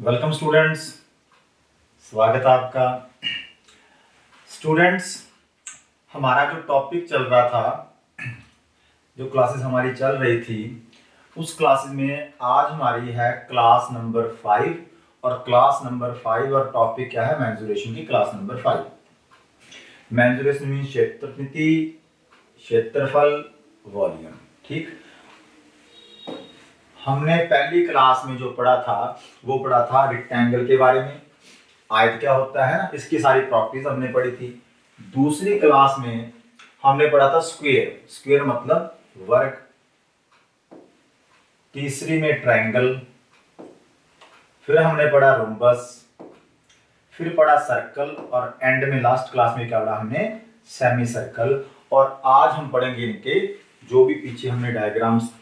Welcome students, स्वागत है आपका। स्टूडेंट्स, हमारा जो टॉपिक चल रहा था, जो क्लासेस हमारी चल रही थी, उस क्लासेस में आज हमारी है क्लास नंबर 5। और क्लास नंबर 5 और टॉपिक क्या है? मेंसुरेशन की क्लास नंबर 5। मेंसुरेशन मीन क्षेत्रफल, क्षेत्रफल, वॉल्यूम। ठीक, हमने पहली क्लास में जो पढ़ा था वो पढ़ा था रेक्टेंगल के बारे में, आयत क्या होता है ना, इसकी सारी प्रॉपर्टीज हमने पढ़ी थी। दूसरी क्लास में हमने पढ़ा था स्क्वायर, स्क्वायर मतलब वर्ग। तीसरी में ट्रायंगल, फिर हमने पढ़ा रोम्बस, फिर पढ़ा सर्कल, और एंड में लास्ट क्लास में क्या पढ़ा हमने? Semi circle. और आज हम पढ़ेंगे इनके जो भी पीछे हमने डायग्राम्स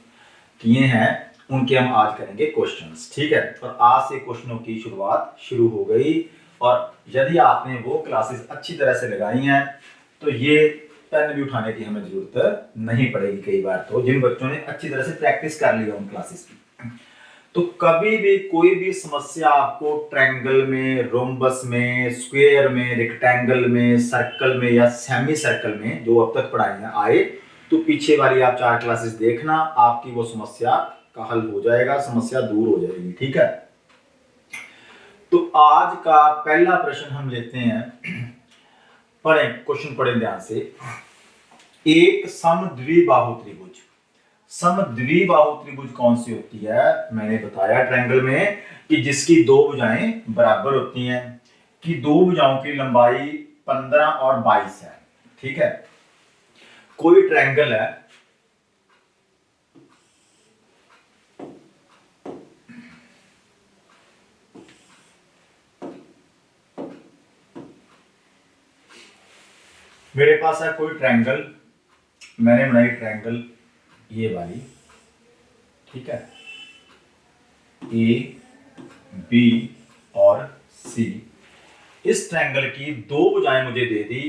किए हैं उनके हम आज करेंगे क्वेश्चंस। ठीक है, और आज से क्वेश्चनों की शुरुआत शुरू हो गई। और यदि आपने वो क्लासेस अच्छी तरह से लगाई हैं तो ये पेन भी उठाने की हमें जरूरत नहीं पड़ेगी। कई बार तो जिन बच्चों ने अच्छी तरह से प्रैक्टिस कर ली है उन क्लासेस की, तो कभी भी कोई भी समस्या आपको ट्रायंगल में, रोम्बस में, स्क्वायर में, रेक्टेंगल में, सर्कल में या सेमी सर्कल में जो अब तक पढ़ाई है आए, तो पीछे वाली आप 4 क्लासेस देखना, आपकी वो समस्या का हल हो जाएगा, समस्या दूर हो जाएगी। ठीक है, तो आज का पहला प्रश्न हम लेते हैं। पढ़ें, क्वेश्चन पढ़ें ध्यान से। एक समद्विबाहु त्रिभुज, समद्विबाहु त्रिभुज कौन सी होती है? मैंने बताया ट्रायंगल में कि जिसकी दो भुजाएं बराबर होती हैं, कि दो भुजाओं की लंबाई 15 और 22 है। ठीक है, कोई ट्रायंगल है, मेरे पास है कोई ट्रायंगल, मैंने बनाई ट्रायंगल ये वाली। ठीक है, ए, बी और सी। इस ट्रायंगल की दो भुजाएं मुझे दे दी,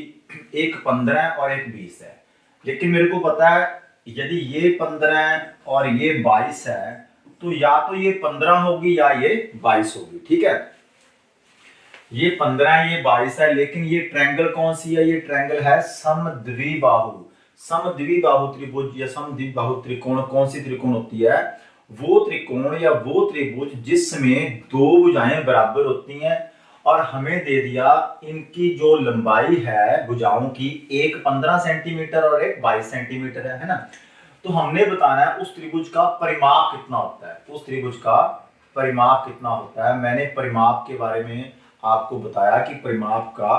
एक 15 और एक 20 है। लेकिन मेरे को पता है यदि ये 15 और ये 22 है तो या तो ये 15 होगी या ये 22 होगी। ठीक है, ये 15 ये 22 है, लेकिन ये ट्रायंगल कौन सी है? ये ट्रायंगल है समद्विबाहु। समद्विबाहु त्रिभुज या समद्विबाहु त्रिकोण कौन सी त्रिकोण होती है? वो त्रिकोण या वो त्रिभुज जिसमें दो भुजाएं बराबर होती हैं, और हमें दे दिया इनकी जो लंबाई है भुजाओं की, एक 15 सेंटीमीटर और एक 22 सेंटीमीटर है ना। तो हमने बताना है उस त्रिभुज का परिमाप कितना होता है, उस त्रिभुज का परिमाप कितना होता है। मैंने परिमाप के बारे में आपको बताया कि परिमाप का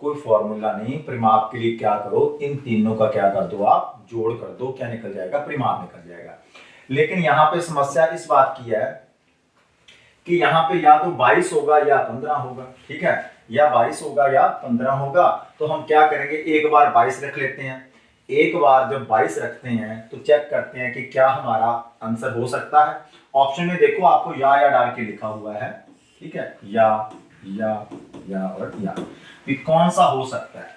कोई फॉर्मूला नहीं, परिमाप के लिए क्या करो, इन तीनों का क्या कर दो, आप जोड़ कर दो, क्या निकल जाएगा? परिमाप निकल जाएगा। लेकिन यहाँ पे समस्या इस बात की है कि यहाँ पे या तो 22 होगा या 15 होगा। ठीक है, या 22 होगा या 15 होगा। तो हम क्या करेंगे, एक बार 22 रख लेते हैं। एक बार जब 22 रखते हैं तो चेक करते हैं कि क्या हमारा आंसर हो सकता है। ऑप्शन में देखो आपको या डाल के लिखा हुआ है। ठीक है, या और या, भी कौन सा हो सकता है?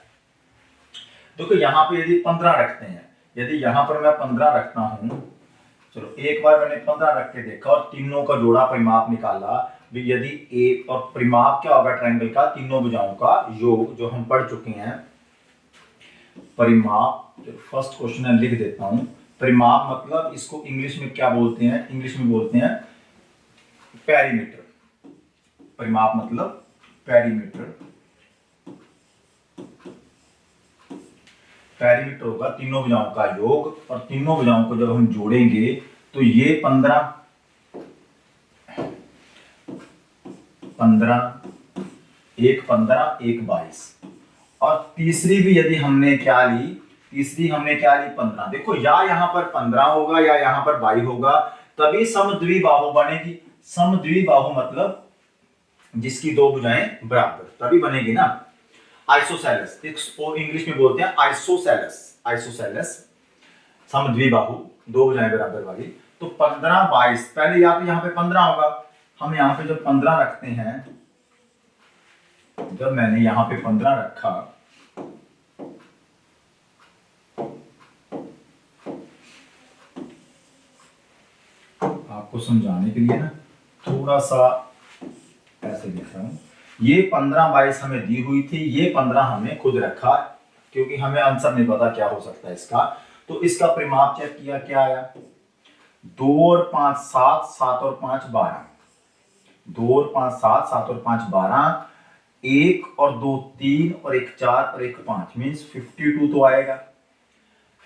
देखो यहाँ पे यदि 15 रखते हैं, यदि यहाँ पर मैं 15 रखता हूं, चलो एक बार मैंने 15 रख के देखा और तीनों का जोड़ा परिमाप निकाला। भी यदि एक, और परिमाप क्या होगा ट्रायंगल का? तीनों भुजाओं का योग, जो हम पढ़ चुके हैं। परिमाप, फर्स्ट क्वेश्चन है लिख देता हूं। परिमाप मतलब इसको इंग्लिश में क्या बोलते हैं? इंग्लिश में बोलते हैं पेरीमीटर। परिमाप मतलब पेरीमीटर। पेरीमीटर होगा तीनों भुजाओं का योग, और तीनों भुजाओं को जब हम जोड़ेंगे तो ये 15 एक 15 एक 22, और तीसरी भी यदि हमने क्या ली, तीसरी हमने क्या ली? 15। देखो या यहां पर 15 होगा या यहां पर 22 होगा, तभी समद्विबाहु बनेगी। समद्विबाहु मतलब जिसकी दो भुजाएं बराबर, तभी बनेगी ना। आइसोसेलेस, इसको इंग्लिश में बोलते हैं आइसोसेलेस। आइसोसेलेस समद्विबाहु, दो भुजाएं बराबर वाली। तो 15 22, पहले या तो यहाँ पे 15 होगा, हम यहाँ पे जब 15 रखते हैं, जब मैंने यहाँ पे 15 रखा, आपको समझाने के लिए ना थोड़ा सा ऐसे लिख रहा हूँ, ये 15/22 हमें दी हुई थी, ये 15 हमने खुद रखा क्योंकि हमें आंसर नहीं पता क्या हो सकता है इसका। तो इसका परिमाप चेक किया, क्या आया, 2 और 5 7, 7 और 5 12, 2 और 5 7, 7 और 5 12, 1 और 2 3 और 1 4 और 1 5, मीन्स 52 तो आएगा,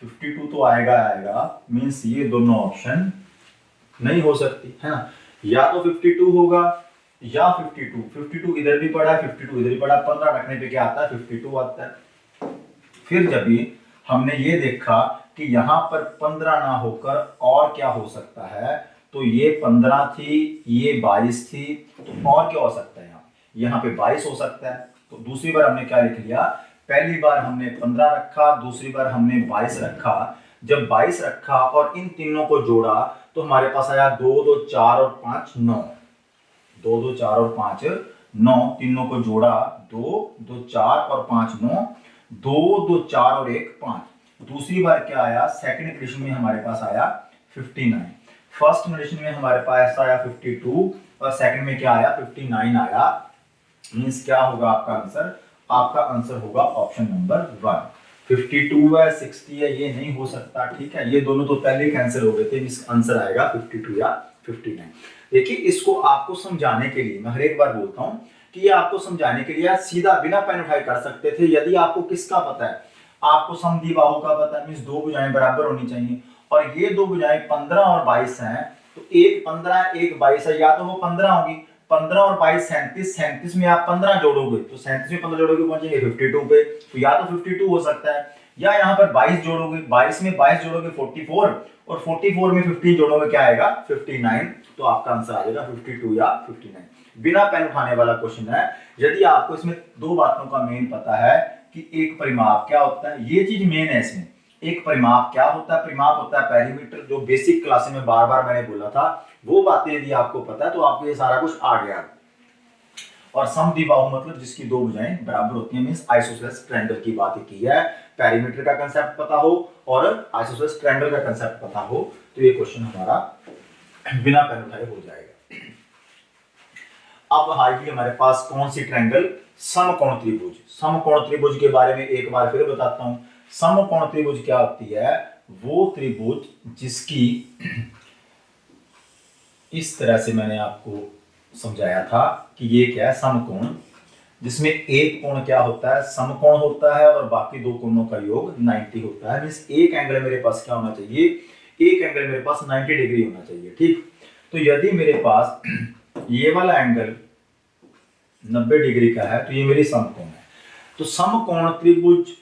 52 तो आएगा मीन्स ये दोनों ऑप्शन नहीं हो सकती है ना, या तो 52 होगा या 52 इधर भी पड़ा है, 52 इधर भी पड़ा, 15 रखने पे क्या आता है, 52 आता है। फिर जब भी हमने ये देखा कि यहाँ पर 15 ना होकर और क्या हो सकता है, तो ये 15 थी, ये 22 थी, तो और क्या हो सकता है, यहाँ पे 22 हो सकता है। तो दूसरी बार हमने क्या लिख लिया, पहली बार हमने 15 रखा, दूसरी बार हमने 22 रखा। जब 22 रखा और इन तीनों को जोड़ा तो हमारे पास आया 2 2 4 और 5 9, 2 2 4 और 5 9, तीनों को जोड़ा 2 2 4 और 5 9, 2 2 4 और 1 5। दूसरी बार क्या आया, सेकंड कंडीशन में हमारे पास आया 59, फर्स्ट कंडीशन में हमारे पास आया 52 और सेकंड में क्या आया, 59 आया। मींस क्या होगा आपका आंसर, आपका आंसर होगा ऑप्शन नंबर 1। 52 है 60 है ये नहीं हो सकता, ठीक है, ये दोनों तो पहले ही कैंसिल हो गए थे, इसका आंसर आएगा 52 या 59। देखिए इसको आपको समझाने के लिए मैं हर एक बार बोलता हूं कि ये आपको समझाने के लिए आप सीधा बिना पेन उठाए कर सकते थे, यदि आपको किसका पता है, आपको समद्विबाहु का पता है, मींस दो भुजाएं बराबर होनी चाहिए, और ये दो भुजाएं 15 और 22 हैं, तो एक 15 एक 22 है, या तो वो 15 होगी, 15 और 22 37, 37 में आप 15 जोड़ोगे तो 37 में 15 जोड़ोगे पहुंचेंगे 52 पे, तो या तो 52 हो सकता है, या यहाँ पर 22 जोड़ोगे, 22 में 22 जोड़ोगे 44, और 44 में 15 जोड़ोगे क्या आएगा 59, तो आपका आंसर आ जाएगा 52 या 59। बिना पेन उठाने वाला क्वेश्चन है। यदि आपको इसमें दो बातों का मेन पता है कि एक परिमाप क्या होता है, ये चीज मेन है इसमें, एक परिमाप क्या होता है, परिमाप होता है पेरीमीटर, जो बेसिक क्लास में बार बार मैंने बोला था, वो बातें यदि आपको पता है तो आपको ये सारा कुछ आ गया। और समद्विबाहु मतलब जिसकी दो भुजाएं बराबर होती हैं, मींस आइसोसेलेस ट्रायंगल की बात की है। पेरीमीटर का कांसेप्ट पता हो और आइसोसेलेस ट्रायंगल का कांसेप्ट पता हो तो ये क्वेश्चन हमारा बिना पेन उठाए हो जाएगा। अब आएगी हमारे पास कौन सी ट्रायंगल, समकोण त्रिभुज। समकोण त्रिभुज के बारे में एक बार फिर बताता हूं। समकोण त्रिभुज क्या होती है, वो त्रिभुज जिसकी इस तरह से मैंने आपको समझाया था कि ये क्या है, समकोण, जिसमें एक कोण क्या होता है, समकोण होता है, और बाकी दो कोणों का योग 90 होता है। मींस एक एंगल मेरे पास क्या होना चाहिए, एक एंगल मेरे पास 90 डिग्री होना चाहिए, ठीक। तो यदि मेरे पास ये वाला एंगल 90 डिग्री का है तो ये मेरी समकोण है। तो समकोण त्रिभुज,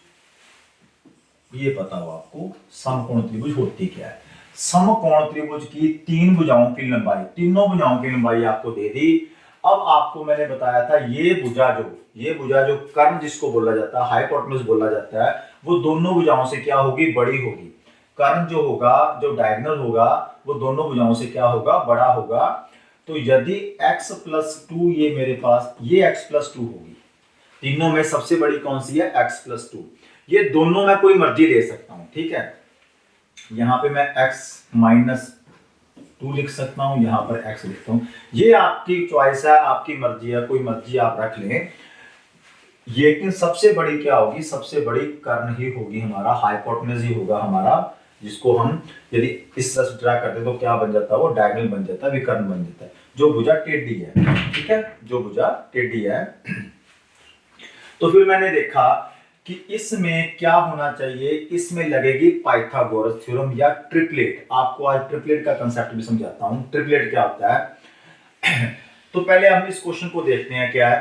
ये पता हो आपको समकोण त्रिभुज होती क्या है। समकोण त्रिभुज की तीन भुजाओं की लंबाई, तीनों भुजाओं की लंबाई आपको दे दी। अब आपको मैंने बताया था ये भुजा जो कर्ण जिसको बोला जाता है, हाइपोटेन्यूज बोला जाता है, वो दोनों भुजाओं से क्या होगी, बड़ी होगी। कर्ण जो होगा, जो डायगोनल होगा, वो दोनों भुजाओं से क्या होगा, बड़ा होगा। तो यदि x + 2 ये मेरे पास, ये x + 2 होगी, तीनों में सबसे बड़ी कौन सी है, x + 2। ये दोनों मैं कोई मर्जी ले सकता हूं, ठीक है। यहां पे मैं x - 2 लिख सकता हूं, यहां पर x लिखता हूं, ये आपकी चॉइस है, आपकी मर्जी है, कोई मर्जी आप रख लें। लेकिन सबसे बड़ी क्या होगी, सबसे बड़ी कर्ण ही होगी हमारा, हाइपोटेन्यूज ही होगा हमारा, जिसको हम यदि इस तरह से ड्रा करते तो क्या बन जाता है, वो डायगोनल बन जाता है, विकर्ण बन जाता है, जो भुजा टेढ़ी है, ठीक है, जो भुजा टेढ़ी है। तो फिर मैंने देखा कि इसमें क्या होना चाहिए, इसमें लगेगी पाइथागोरस थ्योरम या ट्रिपलेट। आपको आज ट्रिपलेट का कंसेप्ट भी समझाता हूं, ट्रिपलेट क्या होता है। तो पहले हम इस क्वेश्चन को देखते हैं, क्या है,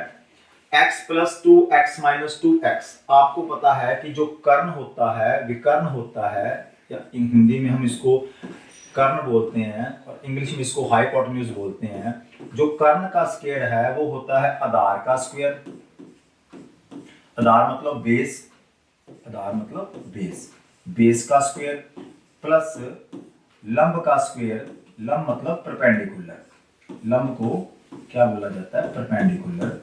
x + 2 x - 2x। आपको पता है कि जो कर्ण होता है, विकर्ण होता है, या हिंदी में हम इसको कर्ण बोलते हैं और इंग्लिश में इसको हाइपोटेन्यूज बोलते हैं। जो कर्ण का स्क्वायर है वो होता है आधार का स्क्वायर, आधार मतलब बेस, आधार मतलब बेस, बेस का स्क्वायर प्लस लंब का स्क्वायर, लंब मतलब परपेंडिकुलर, लंब को क्या बोला जाता है, परपेंडिकुलर।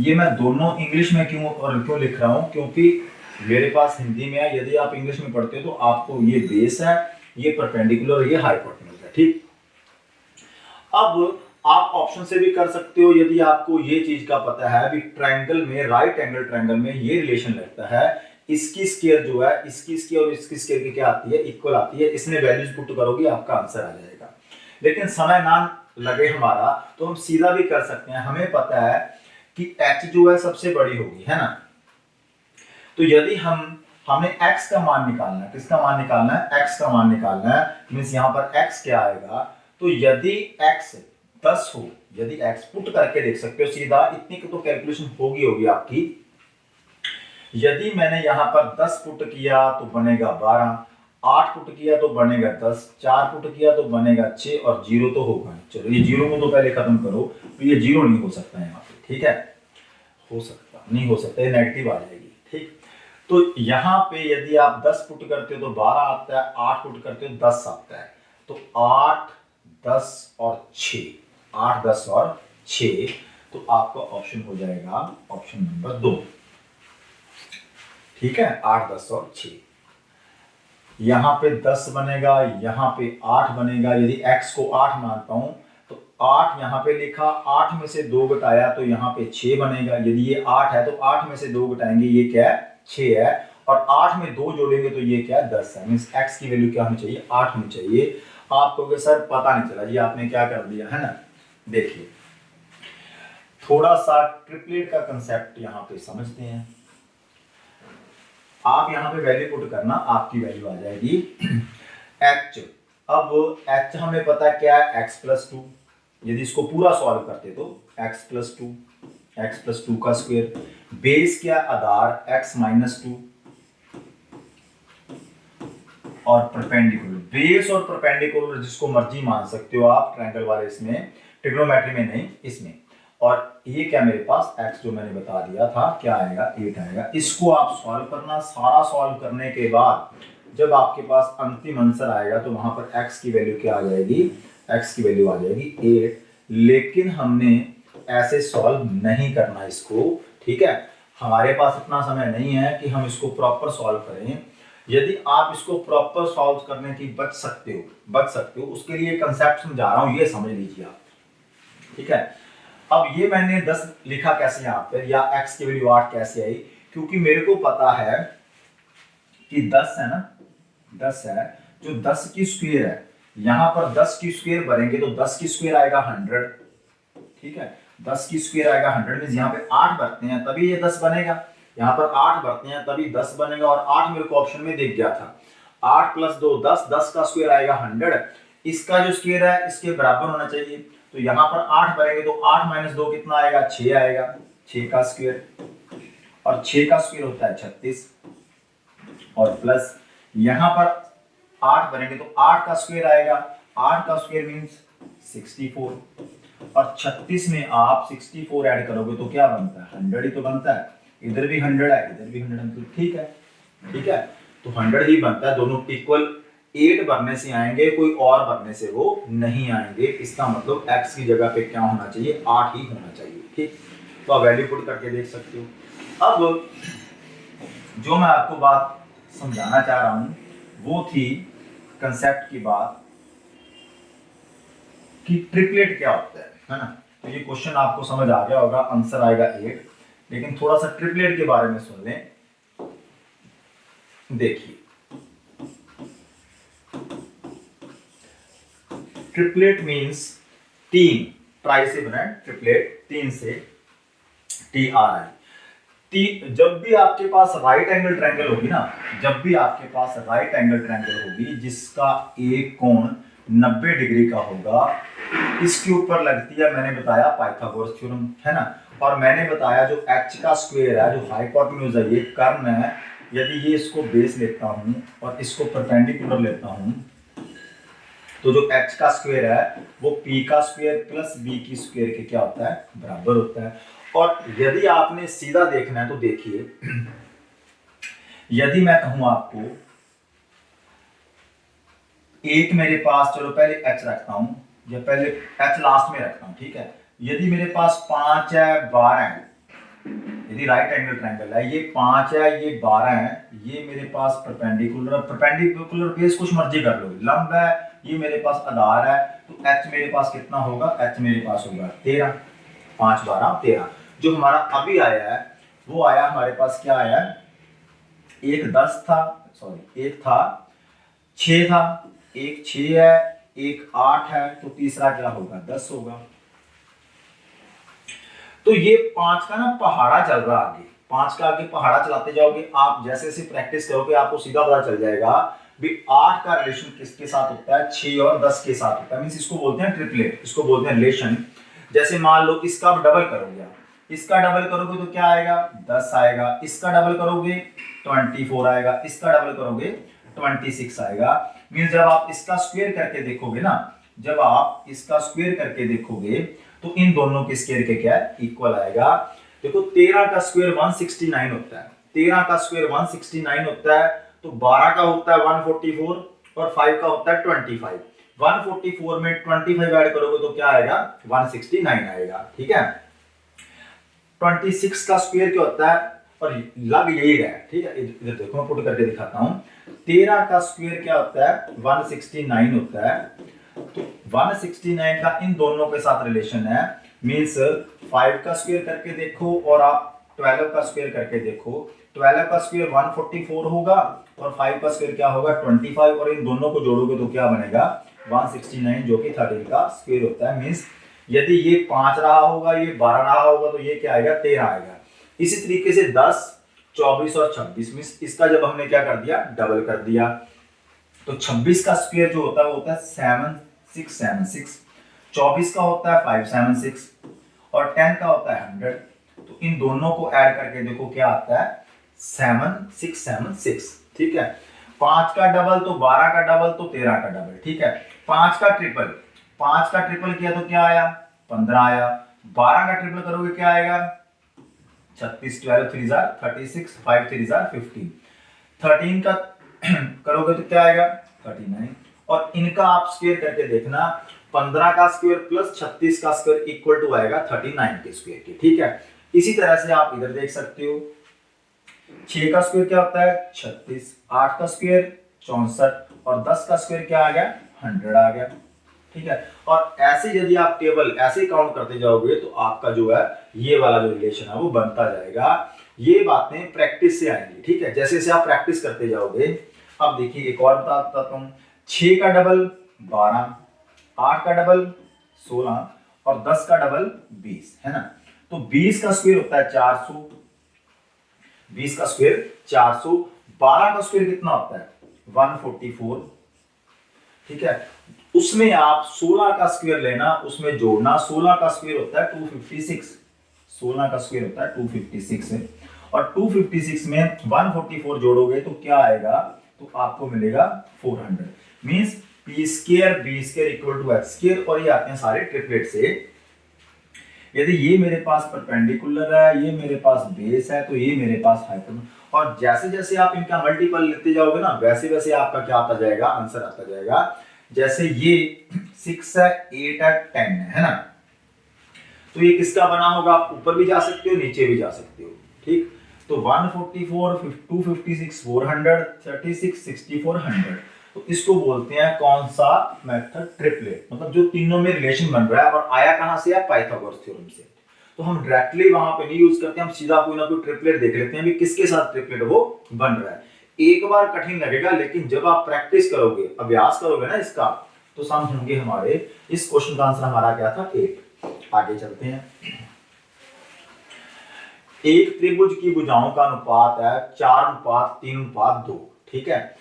ये मैं दोनों इंग्लिश में क्यों लिख रहा हूं, क्योंकि मेरे पास हिंदी में है, यदि आप इंग्लिश में पढ़ते हो तो आपको ये बेस है, ये परपेंडिकुलर, ये हाइपोटेन्यूज है, ठीक। अब आप ऑप्शन से भी कर सकते हो यदि आपको ये चीज का पता है भी ट्रायंगल में, राइट एंगल ट्रायंगल में ये रिलेशन लगता है, इसकी स्क्वायर जो है इसकी स्क्वायर और इसकी स्क्वायर की क्या आती है, इक्वल आती है। इसमें वैल्यूज पुट करोगे आपका आंसर आ जाएगा। लेकिन समय ना लगे हमारा तो हम सीधा भी कर सकते हैं। हमें पता है कि h जो है सबसे बड़ी होगी, है ना। तो यदि हमें x का मान निकालना है, किसका मान निकालना है, x का मान निकालना है, मीन्स यहाँ पर x क्या आएगा, तो यदि x 10 हो, यदि x पुट करके देख सकते हो सीधा, इतनी तो कैलकुलेशन होगी आपकी। यदि मैंने यहाँ पर 10 पुट किया तो बनेगा 12, 8 पुट किया तो बनेगा 10, 4 पुट किया तो बनेगा 6 और 0 तो होगा। चलो ये 0 को तो पहले खत्म करो, तो ये 0 नहीं हो सकता है यहाँ पे, ठीक है, हो सकता नहीं, हो सकता है नेगेटिव आ जाएगी, ठीक। तो यहाँ पे यदि आप 10 पुट करते हो तो 12 आता है, 8 पुट करते हो 10 आता है, तो 8, 10 और 6, 8, 10 और 6, तो आपका ऑप्शन हो जाएगा ऑप्शन नंबर 2, ठीक है, 8, 10 और 6। यहाँ पे 10 बनेगा, यहाँ पे 8 बनेगा। यदि x को 8 मानता हूं तो 8 यहाँ पे लिखा, 8 में से 2 घटाया तो यहाँ पे 6 बनेगा। यदि ये 8 है तो 8 में से 2 घटाएंगे, ये क्या है, 6 है, और 8 में 2 जोड़ेंगे तो ये क्या है, 10 है। मीन्स x की वैल्यू क्या होनी चाहिए, 8 होनी चाहिए। आप कहोगे सर पता नहीं चला जी, आपने क्या कर दिया, है ना। देखिए थोड़ा सा ट्रिपलेट का कंसेप्ट यहाँ पे समझते हैं। आप यहाँ पे वैल्यू पुट करना, आपकी वैल्यू आ जाएगी h। अब h हमें पता है क्या है, x प्लस 2। यदि इसको पूरा सॉल्व करते तो x प्लस 2, x प्लस 2 का स्क्वायर, बेस क्या, आधार x माइनस 2, और परपेंडिकुलर, बेस और परपेंडिकुलर जिसको मर्जी मान सकते हो आप, ट्रायंगल वाले इसमें, ट्रिग्नोमेट्री में नहीं, इसमें। और ये क्या मेरे पास x जो मैंने बता दिया था क्या आएगा, 8 आएगा। इसको आप सॉल्व करना, सारा सॉल्व करने के बाद जब आपके पास अंतिम आंसर आएगा तो वहां पर x की वैल्यू क्या आ जाएगी, x की वैल्यू आ जाएगी 8। लेकिन हमने ऐसे सॉल्व नहीं करना इसको, ठीक है, हमारे पास इतना समय नहीं है कि हम इसको प्रॉपर सॉल्व करें। यदि आप इसको प्रॉपर सॉल्व करने की बच सकते हो, उसके लिए कंसेप्ट समझा रहा हूं, ये समझ लीजिए आप, ठीक है। अब ये मैंने 10 लिखा कैसे यहाँ पे, या x की वैल्यू 8 कैसे आई, क्योंकि मेरे को पता है कि 10 है ना, 10 है, जो 10 की स्क्वायर है, यहाँ पर 10 की स्क्वायर भरेंगे तो 10 की स्क्वायर आएगा 100, ठीक है, 10 की स्क्वायर आएगा 100, मींस यहाँ पे 8 भरते हैं तभी ये 10 बनेगा, यहाँ पर 8 भरते हैं तभी 10 बनेगा, और 8 मेरे को ऑप्शन में दिख गया था। 8 प्लस 2 10, 10 का स्क्वायर आएगा 100, इसका जो स्क्वायर है इसके बराबर होना चाहिए। तो यहाँ पर 8 भरेंगे तो 8 माइनस 2 कितना आएगा, 6 आएगा, 6 का स्क्वायर, और 6 का स्क्वायर होता है 36, और प्लस यहाँ पर 8 भरेंगे तो 8 का स्क्वायर आएगा, 8 का स्क्वायर मीन्स 64, और 36 में आप 64 ऐड करोगे तो क्या बनता है, 100 ही तो बनता है। इधर भी 100 है, इधर भी 100 है, तो ठीक है, ठीक है, तो 100 ही बनता है, दोनों इक्वल। 8 भरने से आएंगे, कोई और भरने से वो नहीं आएंगे। इसका मतलब x की जगह पे क्या होना चाहिए, 8 ही होना चाहिए, ठीक। तो आप वैल्यू पुट करके देख सकते हो। अब जो मैं आपको बात समझाना चाह रहा हूं वो थी कंसेप्ट की बात कि ट्रिपलेट क्या होता है ना। तो ये क्वेश्चन आपको समझ आ गया होगा, आंसर आएगा 8। लेकिन थोड़ा सा ट्रिपलेट के बारे में सुन लें। देखिए ट्रिपलेट मींस 3, ट्राई से बना ट्रिपलेट, 3 से TRI। जब भी आपके पास राइट एंगल ट्रायंगल होगी ना, जब भी आपके पास राइट एंगल ट्रायंगल होगी जिसका एक कोण 90 डिग्री का होगा, इसके ऊपर लगती है, मैंने बताया पाइथागोरस थ्योरम, है ना। और मैंने बताया जो h का स्क्वायर है, जो हाइपोटेन्यूज है, ये कर्ण है, यदि ये इसको बेस लेता हूं और इसको परपेंडिकुलर लेता हूं तो जो h का स्क्वायर है वो p का स्क्वायर प्लस b की स्क्वायर के क्या होता है, बराबर होता है। और यदि आपने सीधा देखना है तो देखिए, यदि मैं कहूं आपको एक मेरे पास, चलो पहले h रखता हूं, या पहले h लास्ट में रखता हूं, ठीक है। यदि मेरे पास 5 है, 12 है, यदि राइट एंगल ट्रायंगल है, ये 5 है, ये 12 है, ये मेरे पास परपेंडिकुलर बेस कुछ मर्जी कर लो, लंब है, ये मेरे पास आधार है, तो h मेरे पास कितना होगा, h मेरे पास होगा 13, 5 12 13। जो हमारा अभी आया है वो आया हमारे पास, क्या आया, एक 10 था, सॉरी एक था 6 था, एक 6 है, एक 8 है, तो तीसरा क्या होगा, 10 होगा। तो ये 5 का ना पहाड़ा चल रहा है आगे, 5 का आगे पहाड़ा चलाते जाओगे आप, जैसे जैसे प्रैक्टिस करोगे आपको सीधा पता चल जाएगा भी 8 का रिलेशन किसके साथ होता है, 6 और 10 के साथ होता है। मींस इसको बोलते हैं ट्रिपलेट, इसको बोलते हैं रिलेशन। जैसे मान लो इसका आप डबल करोगे आप, इसका डबल करोगे तो क्या आएगा, 10 आएगा, इसका डबल करोगे 24 आएगा, इसका डबल करोगे 26 आएगा। मींस जब आप इसका स्क्वायर करके देखोगे ना, जब आप इसका स्क्वायर करके देखोगे तो इन दोनों के स्क्वायर के क्या इक्वल आएगा। देखो 13 का स्क्वायर 169 होता है, 13 का स्क्वायर 169 होता है, तो 12 का होता है 144 और 5 का होता है 25। 144 में 25 ऐड करोगे तो क्या आएगा, 169 आएगा। ठीक है, 26 का स्क्वायर क्या होता है, और लग यही रहा है। ठीक है, इधर देखो मैं पुट करके दिखाता हूं। 13 का स्क्वायर क्या होता है, 169 होता है, तो 169 का इन दोनों के साथ रिलेशन है। मींस 5 का स्क्वायर करके देखो और आप 12 का स्क्वायर करके देखो, 12 का स्क्वायर 144 होगा और 5 का स्क्वायर क्या होगा 25, और इन दोनों को जोड़ोगे तो क्या बनेगा 169, जो कि 13 का स्क्वायर होता है। मींस यदि ये 5 रहा होगा, ये 12 रहा होगा, तो ये क्या आएगा 13 आएगा। इसी तरीके से 10 24 और 26, मींस इसका जब हमने क्या कर दिया, डबल कर दिया, तो 26 का स्क्वायर जो होता है वो होता है 7676, 24 का होता है 576 और 10 का होता है 100। तो इन दोनों को ऐड करके देखो क्या आता है 7676। ठीक है, 5 का डबल तो 12 का डबल तो 13 का डबल। ठीक है, 5 का ट्रिपल, 5 का ट्रिपल किया तो क्या आया 15 आया, 12 का ट्रिपल करोगे क्या आएगा 36, 12 3 36, 5 3 15, 13 का करोगे तो क्या आएगा 39, और इनका आप स्क्वायर करके देखना, 15 का स्क्वायर प्लस 36 का स्क्वायर इक्वल टू आएगा 39 के स्क्वायर के। ठीक है, इसी तरह से आप इधर देख सकते हो, 6 का स्क्वायर क्या होता है 36, 8 का स्क्वायर 64 और 10 का स्क्वायर क्या आ गया 100 आ गया। ठीक है, और ऐसे यदि आप टेबल ऐसे काउंट करते जाओगे तो आपका जो है ये वाला जो रिलेशन है वो बनता जाएगा। ये बातें प्रैक्टिस से आएंगी। ठीक है, जैसे जैसे आप प्रैक्टिस करते जाओगे। अब देखिए एक और बताता हूं, 6 का डबल 12, 8 का डबल 16 और 10 का डबल 20 है ना। तो 20 का स्क्वायर होता है 400, 20 का स्क्वायर 400, 12 का स्क्वायर कितना होता है 144। ठीक है, उसमें आप 16 का स्क्वायर लेना, उसमें जोड़ना, 16 का स्क्वायर होता है 256, 16 का स्क्वायर होता है 256 है, और 256 में 144 जोड़ोगे तो क्या आएगा, तो आपको मिलेगा 400। Means p square b square equal to x square, और ये आते हैं सारे ट्रिपलेट से। यदि ये मेरे पास परपेंडिकुलर है, ये मेरे पास बेस है, तो ये मेरे पास हाइपोटेन्यूज, और जैसे जैसे आप इनका मल्टीपल लेते जाओगे ना, वैसे वैसे आपका क्या आता जाएगा, आंसर आता जाएगा। जैसे ये 6 है, 8 है, 10 है ना, तो ये किसका बना होगा, आप ऊपर भी जा सकते हो नीचे भी जा सकते हो। ठीक, तो 144 256 400 36 64 100, तो इसको बोलते हैं कौन सा मेथड, ट्रिपलेट। मतलब जो तीनों में रिलेशन बन रहा है, और आया कहां से है, पाइथागोरस थ्योरम से। तो हम डायरेक्टली वहां पे नहीं यूज करते, हम सीधा कोई ना कोई ट्रिपलेट देख लेते हैं भी किसके साथ ट्रिपलेट वो बन रहा है। एक बार कठिन लगेगा, लेकिन जब आप प्रैक्टिस करोगे, अभ्यास करोगे ना इसका, तो सम होंगे हमारे। इस क्वेश्चन का आंसर हमारा क्या था 8। आगे चलते हैं। एक त्रिभुज की भुजाओं का अनुपात है 4:3:2। ठीक है,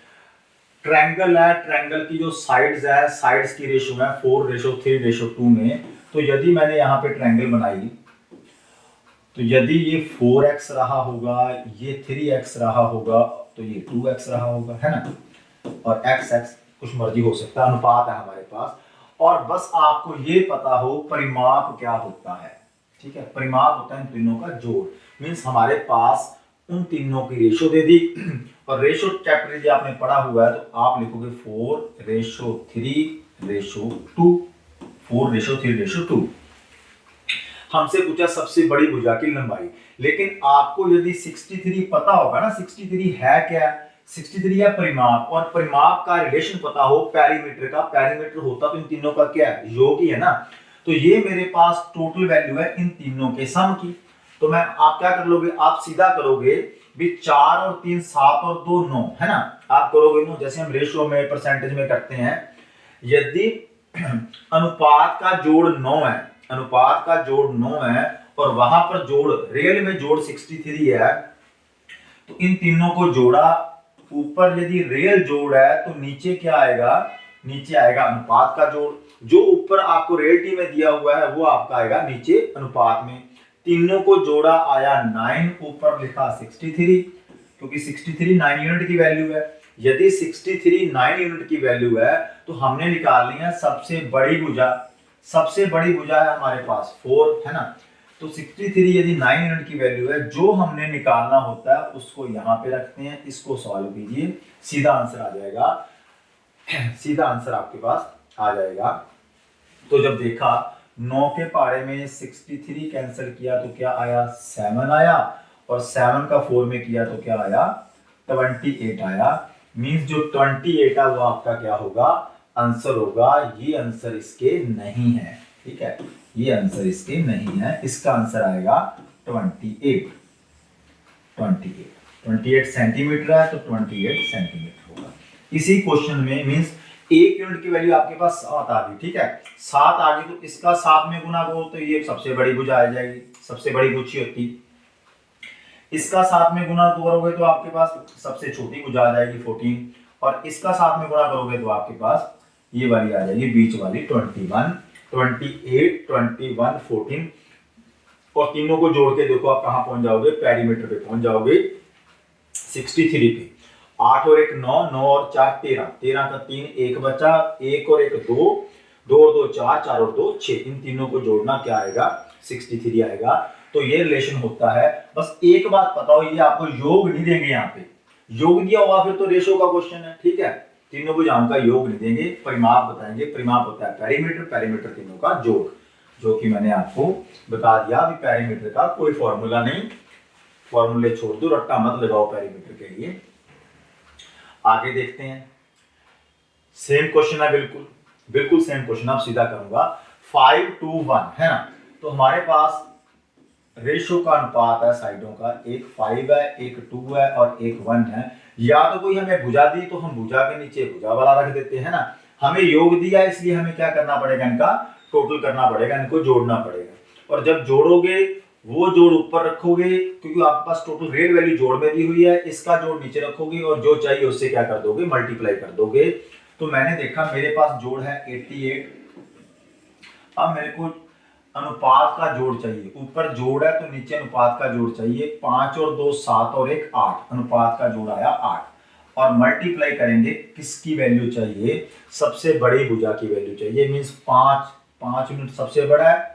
ट्रायंगल है, ट्रायंगल की जो साइड्स है, साइड्स की रेशो है 4:3:2 में। तो यदि मैंने यहाँ पे ट्रायंगल बनाई, तो यदि ये 4x रहा होगा, ये 3x रहा होगा, तो ये 2x रहा होगा, है ना, और x कुछ मर्जी हो सकता है, अनुपात है हमारे पास। और बस आपको ये पता हो परिमाप क्या होता है। ठीक है, परिमाप होता है इन तीनों का जोड़। मींस हमारे पास उन तीनों की रेशो दे दी, और रेशो चैप्टर यदि आपने पढ़ा हुआ है तो आप लिखोगे 4:3:2, 4:3:2। हमसे पूछा सबसे बड़ी भुजा की लंबाई, लेकिन आपको यदि 63 पता होगा ना, 63 है क्या, 63 है परिमाप, और परिमाप का रिलेशन पता हो पेरीमीटर का, पेरीमीटर होता तो इन तीनों का क्या है, योग ही है ना। तो ये मेरे पास टोटल वैल्यू है इन तीनों के सम की। तो मैं आप क्या कर लोगे, आप सीधा करोगे भी 4 और 3 7 और 2 9 है ना, आप करोगे नो जैसे हम रेशियो में परसेंटेज में करते हैं। यदि अनुपात का जोड़ 9 है, अनुपात का जोड़ 9 है और वहां पर जोड़ रियल में जोड़ 63 है, तो इन तीनों को जोड़ा, ऊपर यदि रियल जोड़ है तो नीचे क्या आएगा, नीचे आएगा अनुपात का जोड़। जो ऊपर आपको रियलिटी में दिया हुआ है वो आपका आएगा नीचे अनुपात में। तीनों को जोड़ा आया 9, ऊपर लिखा 63, क्योंकि 63 9 यूनिट की वैल्यू है। यदि 63 9 यूनिट की वैल्यू है तो हमने निकाल लिया सबसे बड़ी भुजा। सबसे बड़ी भुजा है हमारे पास 4 है ना। तो 63 यदि 9 यूनिट की वैल्यू है, जो हमने निकालना होता है उसको यहां पे रखते हैं, इसको सॉल्व कीजिए, सीधा आंसर आ जाएगा, सीधा आंसर आपके पास आ जाएगा। तो जब देखा 9 के पारे में 63 कैंसिल किया तो क्या आया, 7 आया, और 7 का 4 में किया तो क्या आया, 28 आया। मींस जो 28 है वो आपका क्या होगा, आंसर होगा। ये आंसर इसके नहीं है, ठीक है, ये आंसर इसके नहीं है, इसका आंसर आएगा 28। 28 सेंटीमीटर है तो 28 सेंटीमीटर होगा। इसी क्वेश्चन में मींस 1 यूनिट की वैल्यू आपके पास 7 आ गई, ठीक है, 7 आ गई तो इसका 7 में गुना करो तो ये सबसे बड़ी भुजा आ जाएगी, सबसे बड़ी गुच्छी होती। इसका 7 में गुना करोगे तो आपके पास सबसे छोटी भुजा आ जाएगी 14, और इसका 7 में गुना करोगे तो आपके पास ये वाली आ जाएगी बीच वाली 21, 28, 21, 14, और तीनों को जोड़ के देखो आप कहां पहुंच जाओगे, पेरीमीटर पे पहुंच जाओगे 63 पे। 8 और 1 9, 9 और 4 13, 13 का 3 1 बचा, 1 और 1 2, 2 और 2 4, 4 और 2 6, इन तीनों को जोड़ना क्या आएगा, 63 आएगा। तो ये रिलेशन होता है। बस एक बात पता हो, ये आपको योग नहीं देंगे, यहाँ पे योग दिया होगा फिर तो रेशो का क्वेश्चन है, ठीक है, तीनों भुजाओं का योग नहीं देंगे, परिमाप बताएंगे। परिमाप होता है पेरीमीटर, पेरीमीटर तीनों का जोड़, जो कि मैंने आपको बता दिया। अभी पेरीमीटर का कोई फॉर्मूला नहीं, फॉर्मूले छोड़ दो, रट्टा मत लगाओ पेरीमीटर के लिए। आगे देखते हैं, सेम क्वेश्चन है, बिल्कुल बिल्कुल सेम क्वेश्चन, अब सीधा करूंगा। 5 to 1 है ना, तो हमारे पास रेशो का अनुपात है साइडों का, एक 5 है, एक 2 है और एक 1 है। या तो कोई हमें भुजा दी तो हम भुजा के नीचे भुजा वाला रख देते हैं ना, हमें योग दिया इसलिए हमें क्या करना पड़ेगा, इनका टोटल करना पड़ेगा, इनको जोड़ना पड़ेगा। और जब जोड़ोगे वो जोड़ ऊपर रखोगे, क्योंकि आपके पास टोटल रियल वैल्यू जोड़ में दी हुई है, इसका जोड़ नीचे रखोगे और जो चाहिए उससे क्या कर दोगे, मल्टीप्लाई कर दोगे। तो मैंने देखा मेरे पास जोड़ है 88, अब मेरे को अनुपात का जोड़ चाहिए, ऊपर जोड़ है तो नीचे अनुपात का जोड़ चाहिए। 5 और 2 7 और 1 8, अनुपात का जोड़ आया 8, और मल्टीप्लाई करेंगे, किसकी वैल्यू चाहिए, सबसे बड़ी भुजा की वैल्यू चाहिए। मींस 5 यूनिट सबसे बड़ा है,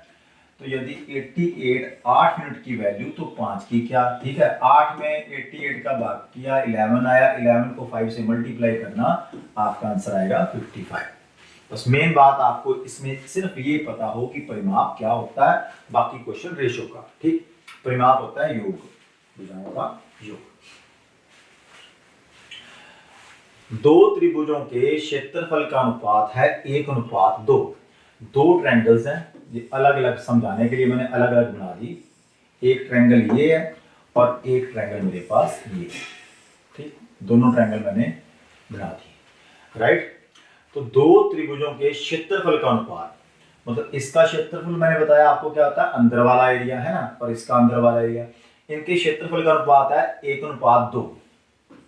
तो यदि 88 8 यूनिट की वैल्यू तो 5 की क्या, ठीक है, 8 में 88 का भाग किया 11 आया, 11 को 5 से मल्टीप्लाई करना, आपका आंसर आएगा 55। बस मेन बात आपको इसमें सिर्फ ये पता हो कि परिमाप क्या होता है, बाकी क्वेश्चन रेशो का, ठीक, परिमाप होता है योग, भुजाओं का योग। दो त्रिभुजों के क्षेत्रफल का अनुपात है 1:2। दो ट्रायंगल्स हैं, ये अलग अलग समझाने के लिए मैंने अलग अलग बना दी। एक ट्रायंगल ये है और एक ट्रायंगल मेरे पास ये, ठीक, दोनों ट्रायंगल मैंने बना दिए, राइट। तो दो त्रिभुजों के क्षेत्रफल का अनुपात, मतलब इसका क्षेत्रफल मैंने बताया आपको क्या होता है, अंदर वाला एरिया है ना, और इसका अंदर वाला एरिया, इनके क्षेत्रफल का अनुपात है 1:2।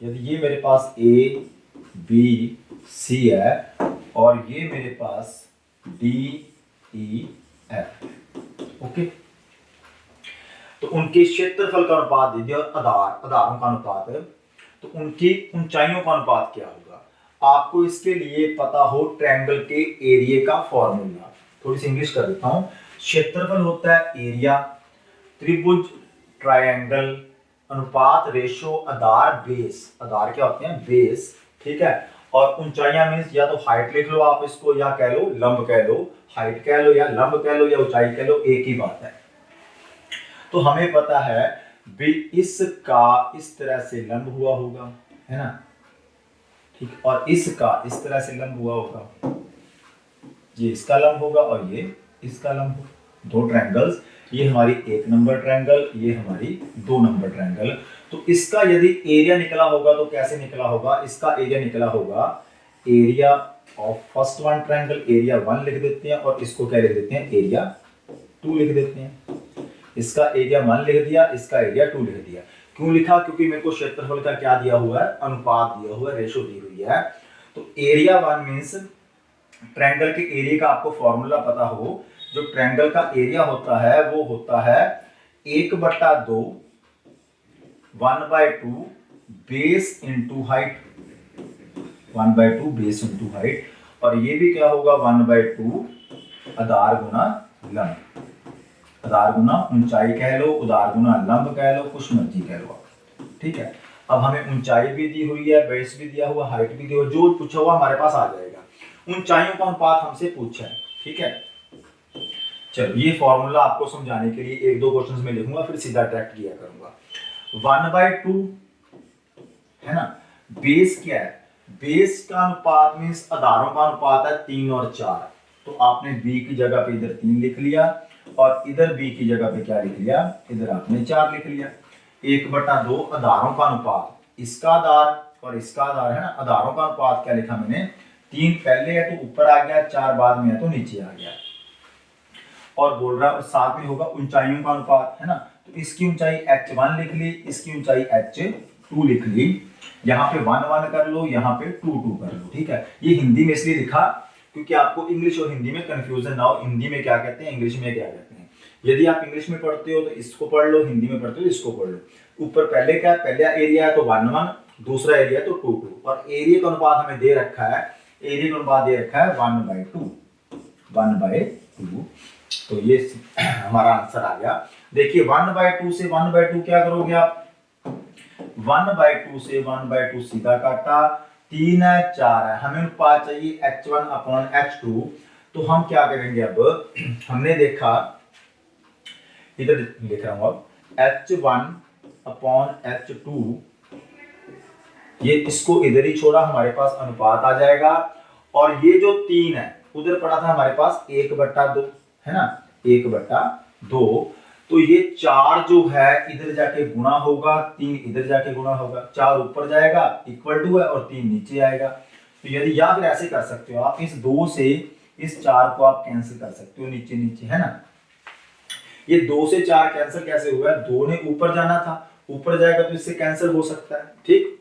यदि ये मेरे पास ए बी सी है और ये मेरे पास डी ई एफ, ओके, तो उनके क्षेत्रफल का अनुपात दे दिया और आधारों का अनुपात है, तो उनकी ऊंचाइयों का अनुपात क्या होगा। आपको इसके लिए पता हो ट्रायंगल के एरिया का फॉर्मूला, थोड़ी सी इंग्लिश कर देता हूं। क्षेत्रफल होता है एरिया, त्रिभुज ट्रायंगल, अनुपात रेशो, आधार बेस, आधार क्या होते हैं, बेस, ठीक है, और ऊंचाइयां मींस या तो हाइट लिख लो आप इसको, या कह लो लंब कह लो, हाइट कह लो या लंब कह लो या ऊंचाई कह लो, एक ही बात है। तो हमें पता है भी इसका इस तरह से लंब हुआ होगा, है ना, ठीक, और इसका इस तरह से लंब हुआ होगा, ये इसका लंब होगा और ये इसका लंब होगा, दो ट्रायंगल्स, ये हमारी 1 नंबर ट्रायंगल, ये हमारी 2 नंबर ट्रायंगल। तो इसका यदि एरिया निकला होगा तो कैसे निकला होगा, इसका एरिया निकला होगा area of first one triangle, area 1 लिख देते हैं, और इसको क्या लिख देते हैं, एरिया 2 लिख देते हैं। इसका एरिया 1 लिख दिया, इसका एरिया 2 लिख दिया। क्यों लिखा, क्योंकि मेरे को क्षेत्रफल का क्या दिया हुआ है, अनुपात दिया हुआ है, रेशो दी हुई है। तो एरिया 1 मींस ट्रायंगल के एरिया का आपको फॉर्मूला पता हो, जो ट्रायंगल का एरिया होता है वो होता है 1/2 1/2 base into height, 1/2 base into height, और ये भी क्या होगा 1/2 आधार गुना लंब, आधार गुना ऊंचाई कह लो, उधार गुना लंब कह लो, कुछ मर्जी कह लो आप, ठीक है। अब हमें ऊंचाई भी दी हुई है, बेस भी दिया हुआ, हाइट भी दी हुई, जो पूछा हुआ हमारे पास आ जाएगा। ऊंचाइयों का अनुपात हमसे पूछा है, ठीक है। चलो ये फॉर्मूला आपको समझाने के लिए 1-2 क्वेश्चंस में लिखूंगा, फिर सीधा डायरेक्ट किया करूंगा। 1/2 है ना, बेस क्या है, बेस का अनुपात मींस आधारों का अनुपात है 3 और 4, तो आपने b की जगह पे इधर 3 लिख लिया, और इधर b की जगह पे क्या लिख लिया, इधर आपने 4 लिख लिया। 1/2 आधारों का अनुपात, इसका आधार और इसका आधार है ना, आधारों का अनुपात क्या लिखा मैंने, 3 पहले है तो ऊपर आ गया, 4 बाद में है तो नीचे आ गया, और बोल रहा है साथ में होगा ऊंचाइयों का अनुपात, है ना। तो इसकी ऊंचाई h1 लिख ली, इसकी ऊंचाई h2 लिख ली, यहाँ पे 1 1 कर लो, यहाँ पे 2 2 कर लो, ठीक है। ये हिंदी में इसलिए लिखा क्योंकि आपको इंग्लिश और हिंदी में कंफ्यूजन ना हो, हिंदी में क्या कहते हैं, इंग्लिश में क्या कहते हैं। यदि आप इंग्लिश में पढ़ते हो तो इसको पढ़ लो, हिंदी में पढ़ते हो तो इसको पढ़ लो। ऊपर पहले क्या, पहला एरिया है तो 1 1, दूसरा एरिया तो 2 2, और एरिया का अनुपात हमें दे रखा है, एरिया का अनुपात दे रखा है 1/2, 1/2। तो ये हमारा आंसर आ गया। देखिए 1/2 से 1/2 क्या करोगे आप, 1/2 से 1/2 सीधा काटा, 3 है 4 है, हमें अनुपात चाहिए h1/h2, तो हम क्या करेंगे, अब हमने देखा, इधर लिख रहा हूं अब h1/h2, ये इसको इधर ही छोड़ा, हमारे पास अनुपात आ जाएगा, और ये जो 3 है उधर पड़ा था हमारे पास 1/2, है ना, 1/2, तो ये 4 जो है इधर जाके गुणा होगा, 3 इधर जाके गुणा होगा, 4 ऊपर जाएगा इक्वल टू है, और 3 नीचे आएगा। तो यदि या फिर ऐसे कर सकते हो आप, इस 2 से इस 4 को आप कैंसिल कर सकते हो, नीचे नीचे, है ना। ये 2 से 4 कैंसिल कैसे हुआ, 2 ने ऊपर जाना था, ऊपर जाएगा तो इससे कैंसिल हो सकता है, ठीक।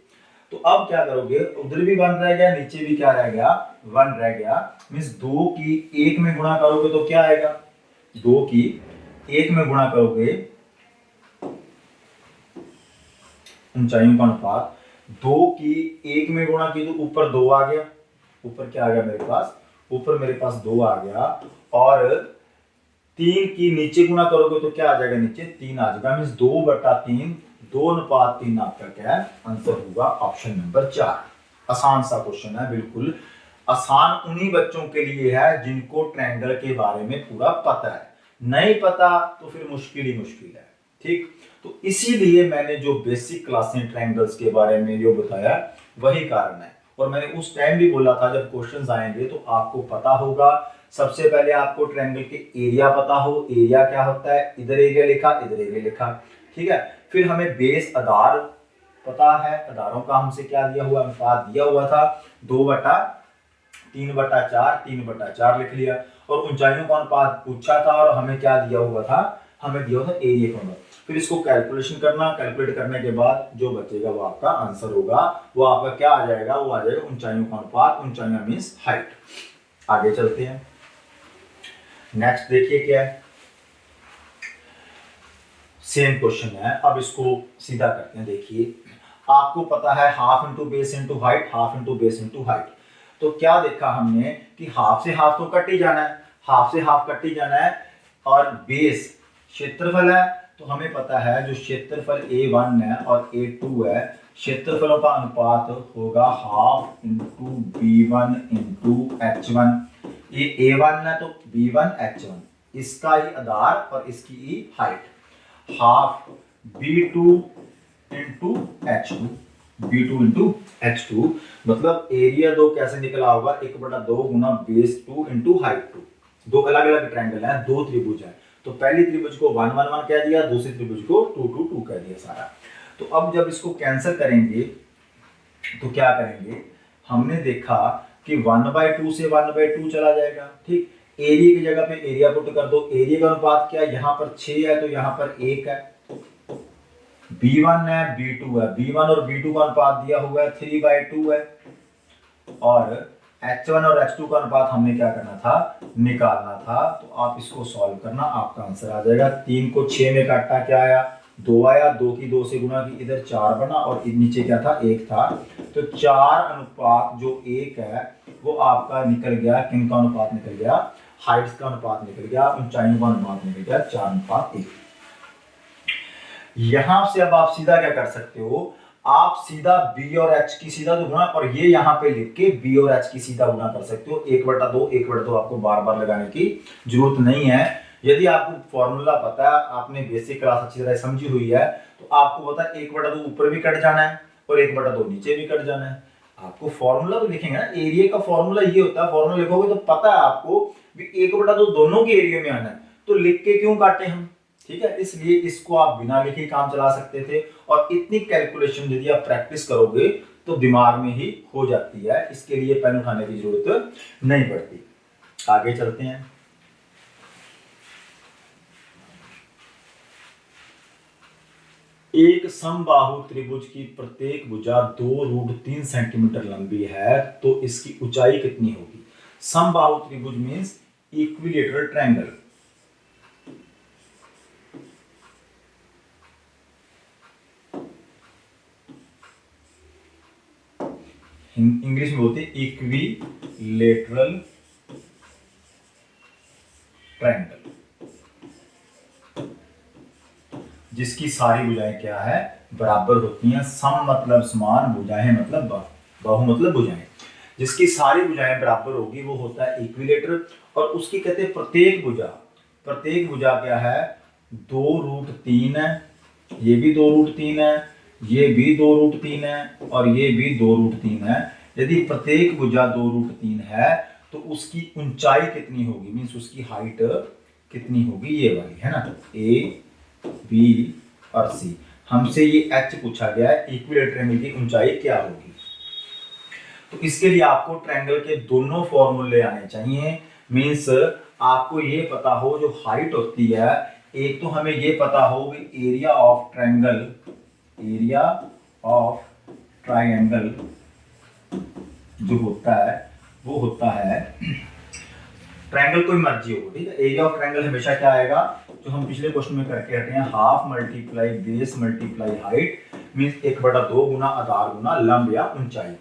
तो अब क्या करोगे, उधर भी 1 रह गया, नीचे भी क्या रह गया, 1 रह गया, मींस 2 की 1 में गुणा करोगे तो क्या आएगा, 2 की 1 में गुणा करोगे, ऊंचाइयों का अनुपात, 2 की 1 में गुणा की तो ऊपर 2 आ गया, ऊपर क्या आ गया मेरे पास, ऊपर मेरे पास 2 आ गया, और 3 की नीचे गुणा करोगे तो क्या आ जाएगा, नीचे 3 आ जाएगा, मींस 2/3, 2:3 आपका क्या है, आंसर होगा ऑप्शन नंबर 4। आसान सा क्वेश्चन है, बिल्कुल आसान उन्हीं बच्चों के लिए है जिनको ट्रायंगल के बारे में पूरा पता है, नहीं पता तो फिर मुश्किल ही मुश्किल है, ठीक। तो इसीलिए मैंने जो बेसिक क्लासें ट्रायंगल्स के बारे में जो बताया वही कारण है, और मैंने उस टाइम भी बोला था जब क्वेश्चंस आएंगे तो आपको पता होगा, सबसे पहले आपको ट्रायंगल के एरिया पता हो, एरिया क्या होता है, इधर एरिया लिखा, इधर एरिया लिखा, ठीक है। फिर हमें बेस आधार पता है, आधारों का हमसे क्या दिया हुआ, अनुपात दिया हुआ था 2/3/4, 3/4 लिख लिया, और ऊंचाइयों का अनुपात पूछा था, और हमें क्या दिया हुआ था, हमें दिया हुआ था एरिया का अनुपात। फिर इसको कैलकुलेशन करना, कैलकुलेट करने के बाद जो बचेगा वो आपका आंसर होगा, वो आपका क्या आ जाएगा, वो आ जाएगा ऊंचाइयों का अनुपात, ऊंचाइयां मींस हाइट। आगे चलते हैं, नेक्स्ट देखिए क्या है, सेम क्वेश्चन है, अब इसको सीधा करते हैं। देखिए आपको पता है half into base into height, half into base into height, तो क्या देखा हमने कि हाफ से हाफ तो कट ही जाना है, हाफ से हाफ कट ही जाना है, और बेस क्षेत्रफल है, तो हमें पता है जो क्षेत्रफल A1 है और A2 है, क्षेत्रफलों का अनुपात होगा half into B1 into H1, ये A1 है तो B1 H1, इसका ही आधार और इसकी ही height, half B2 into H2, B2 into H2, मतलब एरिया 2 कैसे निकला होगा, 1/2 गुना बेस 2 इंटू हाइट 2। दो अलग अलग ट्रायंगल है, दो त्रिभुज है, तो पहली त्रिभुज को 1 1 1 कह दिया, दूसरी त्रिभुज को 2 2 2 कह दिया सारा। तो अब जब इसको कैंसिल करेंगे तो क्या करेंगे, हमने देखा कि 1/2 से 1/2 चला जाएगा, ठीक। एरिया की जगह पे एरिया पुट कर दो, एरिया का अनुपात क्या है, यहाँ पर 6 है तो यहाँ पर 1 है, B1 है B2 है, B1 और B2 का अनुपात दिया हुआ है 3/2 है, और H1 और H2 का अनुपात हमने क्या करना था, निकालना था। तो आप इसको सॉल्व करना, आपका आंसर आ जाएगा। 3 को 6 में काटा, क्या आया, 2 आया, 2 की 2 से गुणा की, इधर 4 बना, और नीचे क्या था, 1 था। तो 4 अनुपात जो 1 है वो आपका निकल गया, किन का अनुपात निकल गया, हाइट्स का अनुपात निकल गया, ऊंचाइयों का अनुपात निकल गया, 4:1। यहां से अब आप सीधा क्या कर सकते हो, आप सीधा B और H की सीधा गुणा, और ये यहाँ पे लिख के B और H की सीधा गुणा कर सकते हो। 1/2 1/2 आपको बार बार लगाने की जरूरत नहीं है। यदि आपको फॉर्मूला पता है, आपने बेसिक क्लास अच्छी तरह समझी हुई है, तो आपको पता है 1/2 ऊपर भी कट जाना है और 1/2 नीचे भी कट जाना है। आपको फॉर्मूला तो लिखेंगे ना, एरिया का फॉर्मूला ये होता है, फॉर्मूला लिखोगे तो पता है आपको भी 1/2 दोनों के एरिया में आना है, तो लिख के क्यों काटे हम, ठीक है। इसलिए इसको आप बिना लिखे काम चला सकते थे, और इतनी कैलकुलेशन यदि आप प्रैक्टिस करोगे तो दिमाग में ही हो जाती है, इसके लिए पेन उठाने की जरूरत नहीं पड़ती। आगे चलते हैं। एक समबाहु त्रिभुज की प्रत्येक भुजा 2√3 सेंटीमीटर लंबी है, तो इसकी ऊंचाई कितनी होगी। समबाहु त्रिभुज मींस इक्विलेटरल ट्रायंगल। इंग्लिश में बोलते हैं इक्विलेटरल ट्रायंगल, जिसकी सारी भुजाएं क्या है, बराबर होती हैं। सम मतलब समान, भुजाएं मतलब बाहु मतलब भुजाएं, जिसकी सारी भुजाएं बराबर होगी वो होता है इक्विलेटर। और उसकी कहते हैं प्रत्येक भुजा, प्रत्येक भुजा क्या है, 2√3 है, ये भी 2√3 है, ये भी 2√3 है, और ये भी 2√3 है। यदि प्रत्येक भुजा 2√3 है तो उसकी ऊंचाई कितनी होगी, मीन्स उसकी हाइट कितनी होगी, ये वाली है ना, ए बी और सी। हमसे ये एच पूछा गया है, इक्विलेटरल ट्रायंगल की ऊंचाई क्या होगी। तो इसके लिए आपको ट्रायंगल के दोनों फॉर्मूले आने चाहिए, मीन्स आपको ये पता हो जो हाइट होती है, एक तो हमें ये पता हो कि area of triangle, area of triangle जो होता है वो होता है, ट्रायंगल कोई मर्जी हो, ठीक है। एरिया ऑफ ट्रायंगल हमेशा क्या आएगा, जो हम पिछले क्वेश्चन में करके हटे हैं, half multiply base multiply height, means 1/2 गुना आधार गुना लंब या ऊंचाई,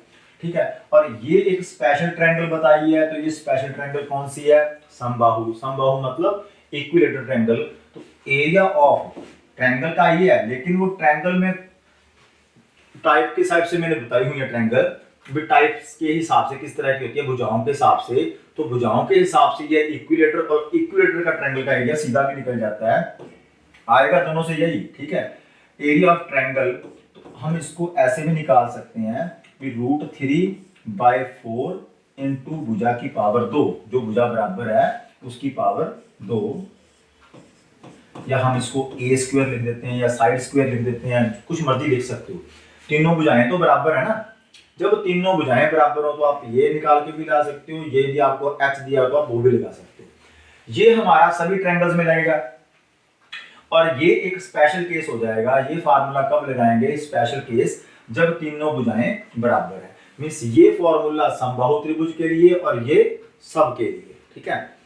ठीक है। और ये एक स्पेशल ट्रायंगल बताई है, तो ये स्पेशल ट्रायंगल कौन सी है, समबाहु। समबाहु मतलब इक्विलेटरल ट्रायंगल। तो एरिया ऑफ ट्रायंगल का ये है, लेकिन वो ट्रायंगल में टाइप के हिसाब से मैंने बताई हुई है ट्रायंगल, टाइप्स के हिसाब से किस तरह की होती है, भुजाओं के हिसाब से। तो भुजाओं के हिसाब से ये इक्विलेटर, और इक्विलेटर का ट्रायंगल का एरिया सीधा भी निकल जाता है, आएगा दोनों से यही, ठीक है। एरिया ऑफ ट्रायंगल, तो हम इसको ऐसे भी निकाल सकते हैं कि √3/4 इंटू भुजा की पावर 2, जो भुजा बराबर है उसकी पावर 2, या हम इसको a² लिख देते हैं या साइड स्क्वायर लिख देते हैं, कुछ मर्जी लिख सकते हो। तीनों भुजाएं तो बराबर है ना, जब तीनों भुजाएं बराबर हो तो आप ये निकाल के भी ला सकते हो, ये भी आपको h दिया हो तो आप वो भी लगा सकते हो। ये हमारा सभी ट्रायंगल्स में लगेगा, और ये एक स्पेशल केस हो जाएगा। ये फार्मूला कब लगाएंगे, स्पेशल केस, जब तीनों भुजाएं बराबर है, मींस ये फॉर्मूला समबाहु त्रिभुज के लिए और ये सब के लिए, ठीक है।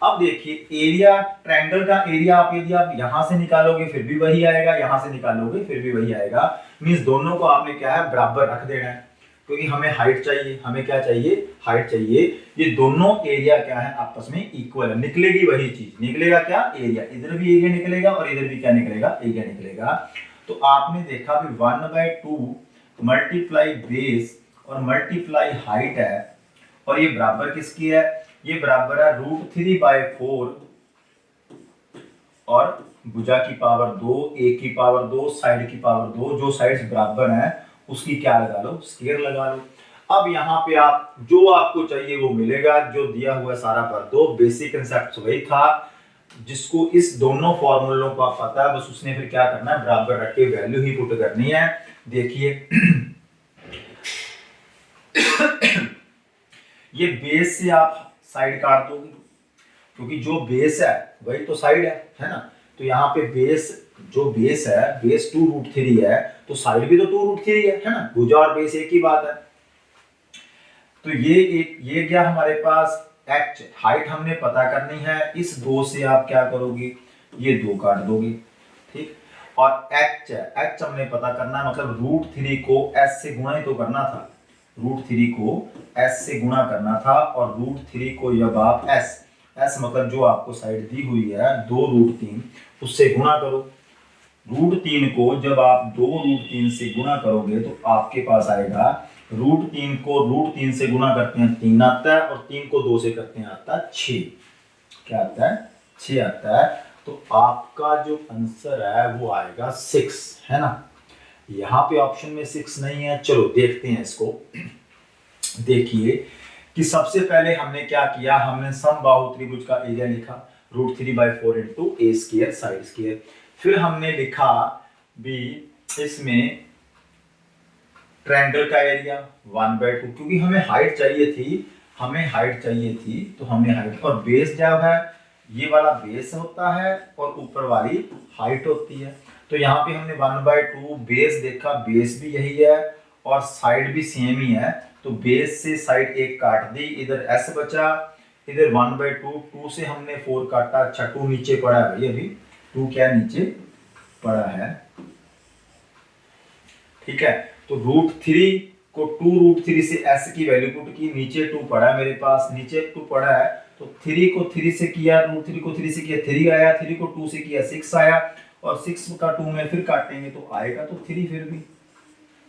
अब देखिए एरिया, ट्रायंगल का एरिया आप यदि आप यहां से निकालोगे फिर भी वही आएगा, यहां से निकालोगे फिर भी वही आएगा, मींस दोनों को आपने क्या है, बराबर रख देना है, क्योंकि हमें हाइट चाहिए, हमें क्या चाहिए, हाइट चाहिए। ये दोनों एरिया क्या है, आपस में इक्वल है, निकलेगी वही चीज, निकलेगा क्या, एरिया, इधर भी एरिया निकलेगा और इधर भी क्या निकलेगा, एरिया निकलेगा। तो आपने देखा भी 1/2 मल्टीप्लाई बेस और मल्टीप्लाई हाइट है, और ये बराबर किसकी है, ये बराबर है √3/4 और भुजा की पावर 2, एक की पावर 2, साइड की पावर 2, जो साइड्स बराबर हैं उसकी क्या लगा लो, स्क्वायर लगा लो। अब यहाँ पे आप जो आपको चाहिए वो मिलेगा, जो दिया हुआ सारा भर दो। बेसिक कंसेप्ट वही था, जिसको इस दोनों फॉर्मूलों का पता है, बस उसने फिर क्या करना है, बराबर रख के वैल्यू ही पुट करनी है। देखिए ये बेस से आप साइड काट दोगे, क्योंकि जो बेस है वही तो साइड है ना। तो यहाँ पे बेस, जो बेस है, बेस 2√3 है, तो साइड भी तो 2√3 है ना। भुजा और बेस एक ही बात है। तो ये क्या हमारे पास एच, हाइट हमने पता करनी है। इस 2 से आप क्या करोगे, ये 2 काट दोगे, ठीक। और एच है, एच हमने पता करना है, मतलब √3 को एस से गुणा ही तो करना था। √3 को एस से गुणा करना था, और √3 को जब आप एस मतलब जो आपको साइड दी हुई है 2√3, उससे गुणा करो। √3 को जब आप 2√3 से गुणा करोगे तो आपके पास आएगा, √3 को √3 से गुणा करते हैं 3 आता है, और 3 को 2 से करते हैं आता है 6। क्या आता है, 6 आता है। तो आपका जो आंसर है वो आएगा 6, है ना। यहाँ पे ऑप्शन में 6 नहीं है। चलो देखते हैं इसको। देखिए कि सबसे पहले हमने क्या किया, हमने समबाहु त्रिभुज का एरिया लिखा √3/4 इंटू ए स्क्वायर साइड स्क्वायर। फिर हमने लिखा भी इसमें ट्रायंगल का एरिया 1/2, क्योंकि हमें हाइट चाहिए थी, तो हमने हाइट, और बेस जब है ये वाला बेस होता है और ऊपर वाली हाइट होती है। तो यहाँ पे हमने 1/2 बेस देखा, बेस भी यही है और साइड भी सेम ही है। तो बेस से साइड एक काट दी, इधर s बचा, इधर 1/2, 2 से हमने 4 काटा। अच्छा 2 नीचे पड़ा है भाई, अभी 2 क्या नीचे पड़ा है, ठीक है। तो √3 को 2√3 से s की वैल्यू पुट की, नीचे 2 पड़ा है मेरे पास, नीचे 2 पड़ा है, तो 3 को 3 से किया, √3 को 3 से किया 3 आया, 3 को 2 से किया 6 आया, और 6 का 2 में फिर काटेंगे तो आएगा तो 3, फिर भी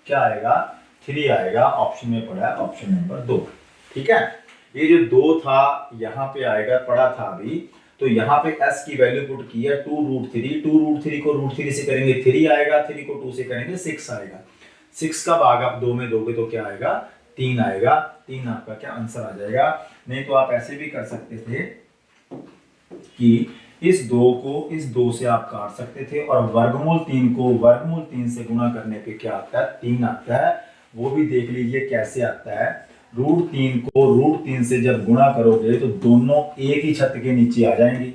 क्या आएगा, 3 आएगा। ऑप्शन में पड़ा है ऑप्शन नंबर 2, ठीक है। ये जो 2 था यहाँ पे आएगा, पड़ा था अभी, तो यहाँ पे s की वैल्यू पुट की है 2√3 को √3 से करेंगे 3 आएगा, 3 को 2 से करेंगे 6 आएगा। 6 का भाग आप 2 में दोगे तो क्या आएगा, 3 आएगा। 3 आपका क्या आंसर आ जाएगा। नहीं तो आप ऐसे भी कर सकते थे कि इस 2 को इस 2 से आप काट सकते थे, और वर्गमूल 3 को वर्गमूल 3 से गुणा करने पे क्या आता है, 3 आता है। वो भी देख लीजिए कैसे आता है। √3 को √3 से जब गुणा करोगे तो दोनों एक ही छत के नीचे आ जाएंगे,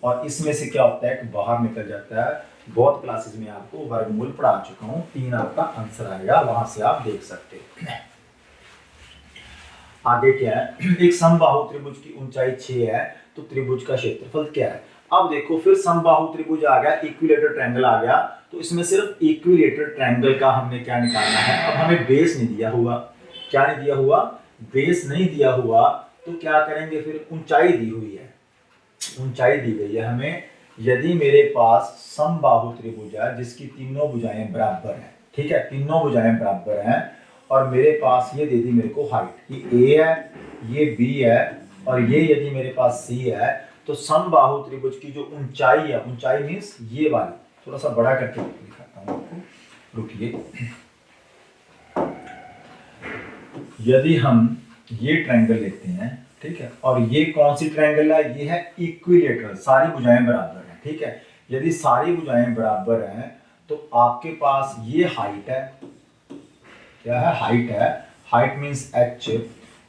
और इसमें से क्या होता है कि बाहर निकल जाता है। बहुत क्लासेस में आपको वर्गमूल पढ़ा चुका हूं। 3 आपका आंसर आएगा, वहां से आप देख सकते हैं। आगे क्या है, एक समबाहु त्रिभुज की ऊंचाई 6 है, तो त्रिभुज का क्षेत्रफल क्या है। अब देखो फिर समबाहु त्रिभुज आ गया, इक्विलेटरल ट्रायंगल आ गया, तो इसमें सिर्फ इक्विलेटरल ट्रायंगल का हमने क्या निकालना है। अब हमें बेस नहीं दिया हुआ, क्या नहीं दिया हुआ, बेस नहीं दिया हुआ, तो क्या करेंगे, फिर ऊंचाई दी हुई है, ऊंचाई दी गई है हमें। यदि मेरे पास समबाहु त्रिभुज है जिसकी तीनों भुजाएं बराबर हैं, ठीक है, तीनों भुजाएं बराबर हैं, और मेरे पास ये दे दी मेरे को हाइट, ये a है, ये b है, और ये यदि मेरे पास c है, तो समबाहु त्रिभुज की जो ऊंचाई है, ऊंचाई मींस ये वाली, थोड़ा सा बड़ा करके दिखाता हूं आपको, रुकिए। यदि हम ये ट्रायंगल लेते हैं, ठीक है, और ये कौन सी ट्रायंगल है, ये है इक्विलेटरल, सारी भुजाएं बराबर हैं, ठीक है। यदि सारी भुजाएं बराबर हैं तो आपके पास ये हाइट है, क्या है, हाइट है, हाइट मींस h,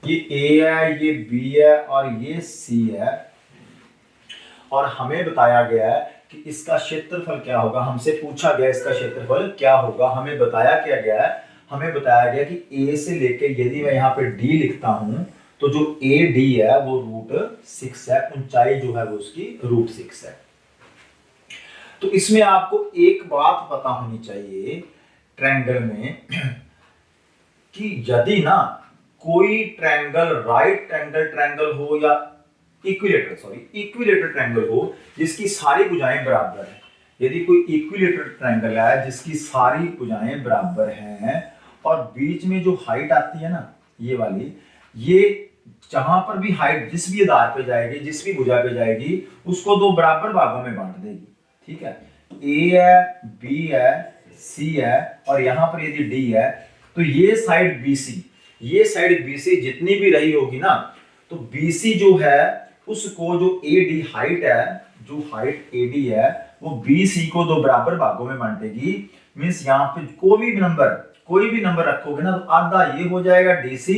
ये a है, ये b है, और ये c है, और हमें बताया गया है कि इसका क्षेत्रफल क्या होगा। हमसे पूछा गया इसका क्षेत्रफल क्या होगा, हमें बताया क्या गया है, हमें बताया गया कि a से लेके यदि मैं यहाँ पे d लिखता हूं तो जो AD है वो √6 है, ऊंचाई जो है वो उसकी √6 है। तो इसमें आपको एक बात पता होनी चाहिए ट्रायंगल में कि यदि ना कोई ट्रायंगल राइट एंगल ट्रायंगल हो या इक्विलेटरल ट्रायंगल हो जिसकी सारी भुजाएं बराबर हैं, यदि कोई इक्विलेटरल ट्रायंगल है जिसकी सारी भुजाएं बराबर हैं और बीच में जो हाइट आती है ना ये वाली, ये जहां पर भी हाइट जिस भी आधार पे जाएगी, जिस भी भुजा पे जाएगी, उसको दो बराबर भागों में बांट देगी, ठीक है। ए है, बी है, सी है और यहाँ पर यदि डी है, तो ये साइड BC जितनी भी रही होगी ना, तो BC जो है उसको जो AD हाइट है, जो हाइट AD है वो BC को दो बराबर भागों में बांटेगी। मींस यहाँ पे कोई भी नंबर रखोगे ना, तो आधा ये हो जाएगा DC,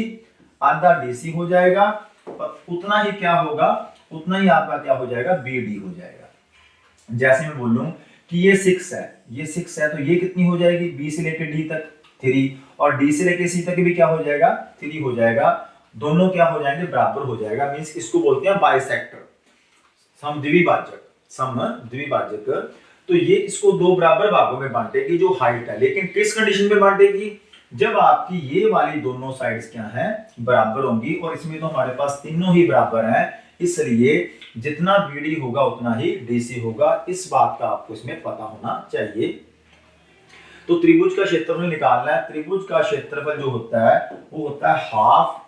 आधा DC हो जाएगा, और उतना ही क्या होगा, उतना ही आपका क्या हो जाएगा, BD हो जाएगा। जैसे मैं बोल लूं कि ये 6 है, तो ये कितनी हो जाएगी, B से लेकर D तक 3, और D से लेकर C तक भी क्या हो जाएगा, 3 हो जाएगा। दोनों क्या हो जाएंगे, बराबर हो जाएगा। मींस इसको बोलते हैं बाइसेक्टर, समद्विभाजक। तो ये इसको दो बराबर भागों में बांटेगी जो हाइट है, लेकिन किस कंडीशन में बांटेगी, जब आपकी ये वाली दोनों साइड्स क्या हैं, बराबर होंगी। और इसमें तो हमारे पास तीनों ही बराबर हैं, इसलिए जितना BD होगा उतना ही DC होगा। इस बात का आपको इसमें पता होना चाहिए। तो त्रिभुज का क्षेत्रफल निकालना है। त्रिभुज का क्षेत्रफल जो होता है वो होता है हाफ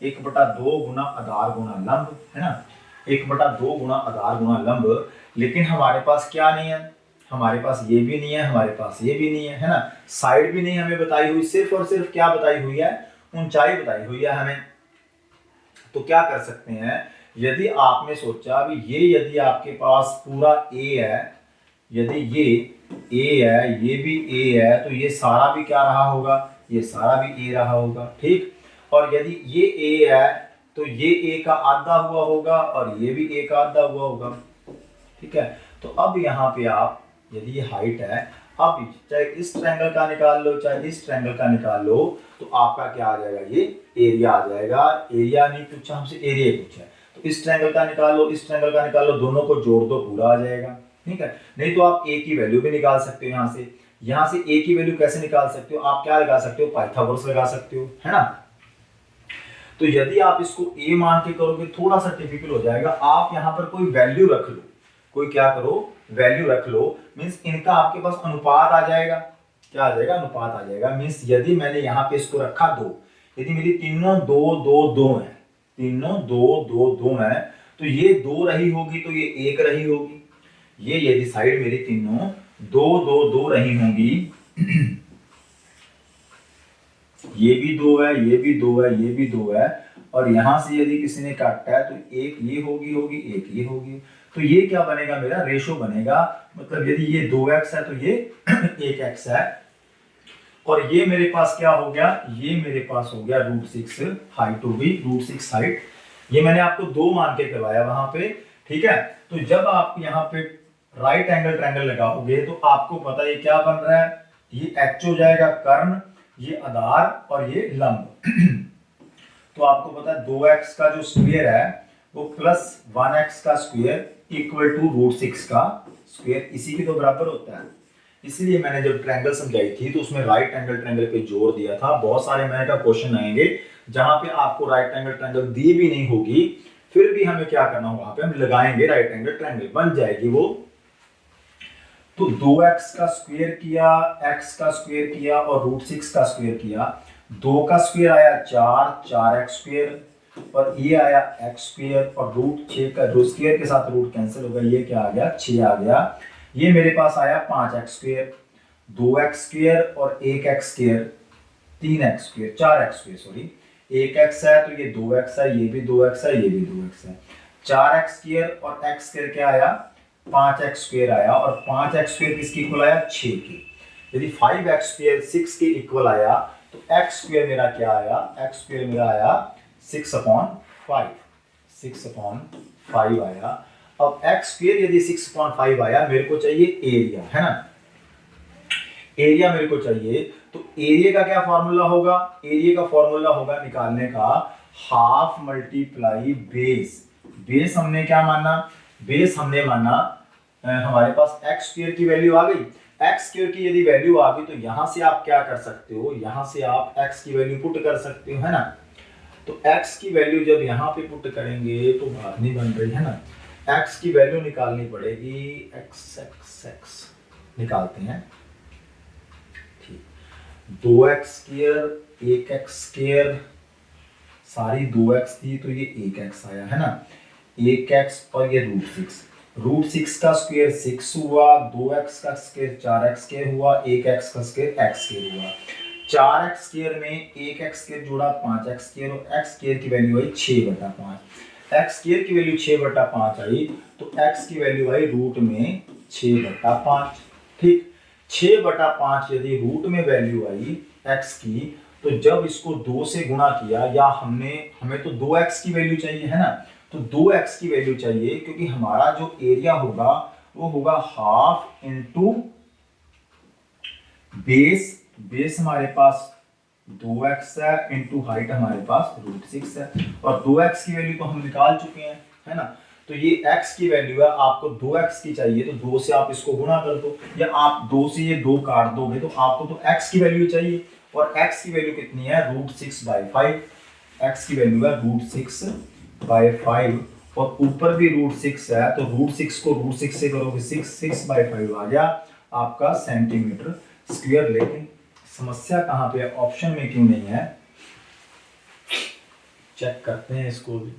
1/2 गुना आधार गुना लंब, है ना, 1/2 गुना आधार गुना लंब। लेकिन हमारे पास क्या नहीं है, हमारे पास ये भी नहीं है, हमारे पास ये भी नहीं है ना, साइड भी नहीं हमें बताई हुई, सिर्फ और सिर्फ क्या बताई हुई है, ऊंचाई बताई हुई है हमें। तो क्या कर सकते हैं, यदि आपने सोचा भी यदि आपके पास पूरा A है, यदि ये A है, ये भी A है, तो ये सारा भी क्या रहा होगा, ये सारा भी A रहा होगा, ठीक। और यदि ये A है तो ये A का आधा हुआ होगा और ये भी A का आधा हुआ होगा, ठीक है। तो अब यहाँ पे आप, यदि ये हाइट है, अब चाहे इस ट्रायंगल का निकाल लो चाहे इस ट्रायंगल का निकाल लो, तो आपका क्या आ जाएगा, ये एरिया आ जाएगा। एरिया नहीं पूछा हमसे, एरिया पूछा है। तो इस ट्रायंगल का निकाल लो, इस ट्रायंगल का निकाल लो, दोनों को जोड़ दो, पूरा आ जाएगा, ठीक है। नहीं तो आप A की वैल्यू भी निकाल सकते हो यहाँ से A की वैल्यू कैसे निकाल सकते हो, आप क्या लगा सकते हो, पाइथागोरस लगा सकते हो, है ना। तो यदि आप इसको A मान के करोगे थोड़ा सा टिपिकल हो जाएगा। आप यहाँ पर कोई वैल्यू रख लो, कोई क्या करो, वैल्यू रख लो। मींस इनका आपके पास अनुपात आ जाएगा, क्या आ जाएगा, अनुपात आ जाएगा। मींस यदि मैंने यहाँ पे इसको रखा 2, यदि मेरी तीनों 2 2 2 है, तीनों 2 2 2 है, तो ये 2 रही होगी तो ये 1 रही होगी। ये यदि साइड मेरी तीनों 2 2 2 रही होंगी, ये भी 2 है, ये भी 2 है, ये भी 2 है, और यहां से यदि किसी ने काटा है तो एक ये होगी, एक ये होगी। तो ये क्या बनेगा, मेरा रेशो बनेगा। मतलब यदि ये 2x है तो ये 1x है। और ये मेरे पास क्या हो गया, ये मेरे पास हो गया √6 हाइट हो गई, √6 हाइट। ये मैंने आपको 2 मान के करवाया वहां पे, ठीक है। तो जब आप यहाँ पे राइट एंगल ट्रायंगल लगाओगे तो आपको पता है ये क्या बन रहा है, ये h हो जाएगा कर्ण, ये आधार और ये लंब। तो आपको पता है 2x का जो स्क्वायर है वो प्लस 1x का स्क्वायर इक्वल टू √6 का स्क्वायर, इसी के तो बराबर होता है। इसलिए मैंने जब ट्रायंगल समझाई थी तो उसमें राइट एंगल ट्रायंगल पे जोर दिया था। बहुत सारे मैंने का क्वेश्चन आएंगे जहां पे आपको राइट एंगल ट्रायंगल दी भी नहीं होगी, फिर भी हमें क्या करना होगा, वहां पे हम लगाएंगे राइट एंगल ट्रायंगल, बन जाएगी वो। तो 2x का स्क्वायर किया, x का स्क्वायर किया और √6 का स्क्वायर किया। 2 का स्क्वायर आया 4x स्क्वायर, और ये आया x स्क्वायर, और √6 का जो स्क्वायर के साथ रूट कैंसिल हो गया, ये क्या आ गया, 6 आ गया। ये मेरे पास आया 5x स्क्वायर, 2x स्क्वायर और 1x square, 3x square, 4x square sorry, 1x है तो ये 2x है, ये भी 2x है, ये भी 2x है। 4x स्क्वायर और x स्क्वायर क्या आया, 5x स्क्वायर आया, और 5x स्क्वायर किसके इक्वल आया, 6 के। यदि 5x स्क्वायर 6 के इक्वल आया तो x स्क्वायर मेरा क्या आया, x स्क्वायर मेरा आया 6/5, 6/5 आया। अब x स्क्वायर यदि 6/5 आया, मेरे को चाहिए एरिया, है ना, एरिया मेरे को चाहिए। तो एरिया का क्या फॉर्मूला होगा, एरिया का फॉर्मूला होगा निकालने का हाफ मल्टीप्लाई बेस। बेस हमने क्या माना, बेस हमने माना हमारे पास x स्क्वायर की वैल्यू आ गई। x स्क्वायर की यदि वैल्यू आ गई तो यहां से आप क्या कर सकते हो, यहां से आप x की वैल्यू पुट कर सकते हो, है ना। तो x की वैल्यू जब यहाँ पे पुट करेंगे तो बात नहीं बन रही, है ना। x की वैल्यू निकालनी पड़ेगी, x निकालते हैं, ठीक। 2x स्क्वायर, 1x स्क्वायर, सारी 2x थी तो ये 1x आया, है ना, 1x और ये √6। √6 का स्क्वायर 6 हुआ, 2x का स्क्वायर 4x स्क्वायर हुआ, 1x का स्क्वायर x स्क्वायर हुआ। 4x स्क्वायर में 1x स्क्वायर जोड़ा 5x स्क्वायर और x स्क्वायर की वैल्यू आई 6/5। x स्क्वायर की वैल्यू 6/5 आई तो x की वैल्यू आई रूट में 6/5। ठीक, 6/5 यदि रूट में वैल्यू आई x की, तो जब इसको 2 से गुणा किया, या हमें तो 2x की वैल्यू चाहिए है ना, तो 2x की वैल्यू चाहिए, क्योंकि हमारा जो एरिया होगा वो होगा हाफ इंटू बेस हमारे पास 2x है इंटू हाइट हमारे पास √6 है, और 2x की वैल्यू तो हम निकाल चुके हैं है ना। तो ये x की वैल्यू है, आपको 2x की चाहिए तो 2 से आप इसको गुणा कर दो, या आप 2 से ये 2 काट दोगे तो आपको तो x की वैल्यू चाहिए, और x की वैल्यू कितनी है √6/5। x की वैल्यू है √6/5, और ऊपर भी √6 है, तो √6 को √6 से करोगे 6/5 आ गया आपका सेंटीमीटर स्क्वायर। लेकिन समस्या कहाँ पे है, ऑप्शन में क्यों नहीं है, चेक करते हैं इसको भी।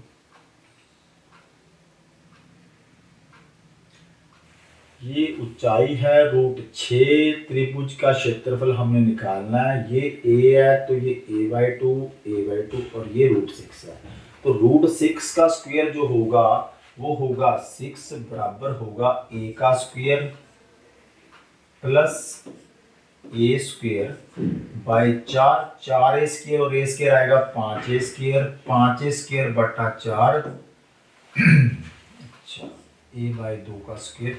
ये ऊंचाई है √6, त्रिभुज का क्षेत्रफल हमने निकालना है, ये a है तो ये a/2 और ये √6 है, तो √6 का स्क्वायर जो होगा वो होगा 6 बराबर होगा a का square plus a square by 4a square, और a स्क्वायर आएगा 5a स्क्वायर बटा 4, अच्छा a/2 का स्क्वायर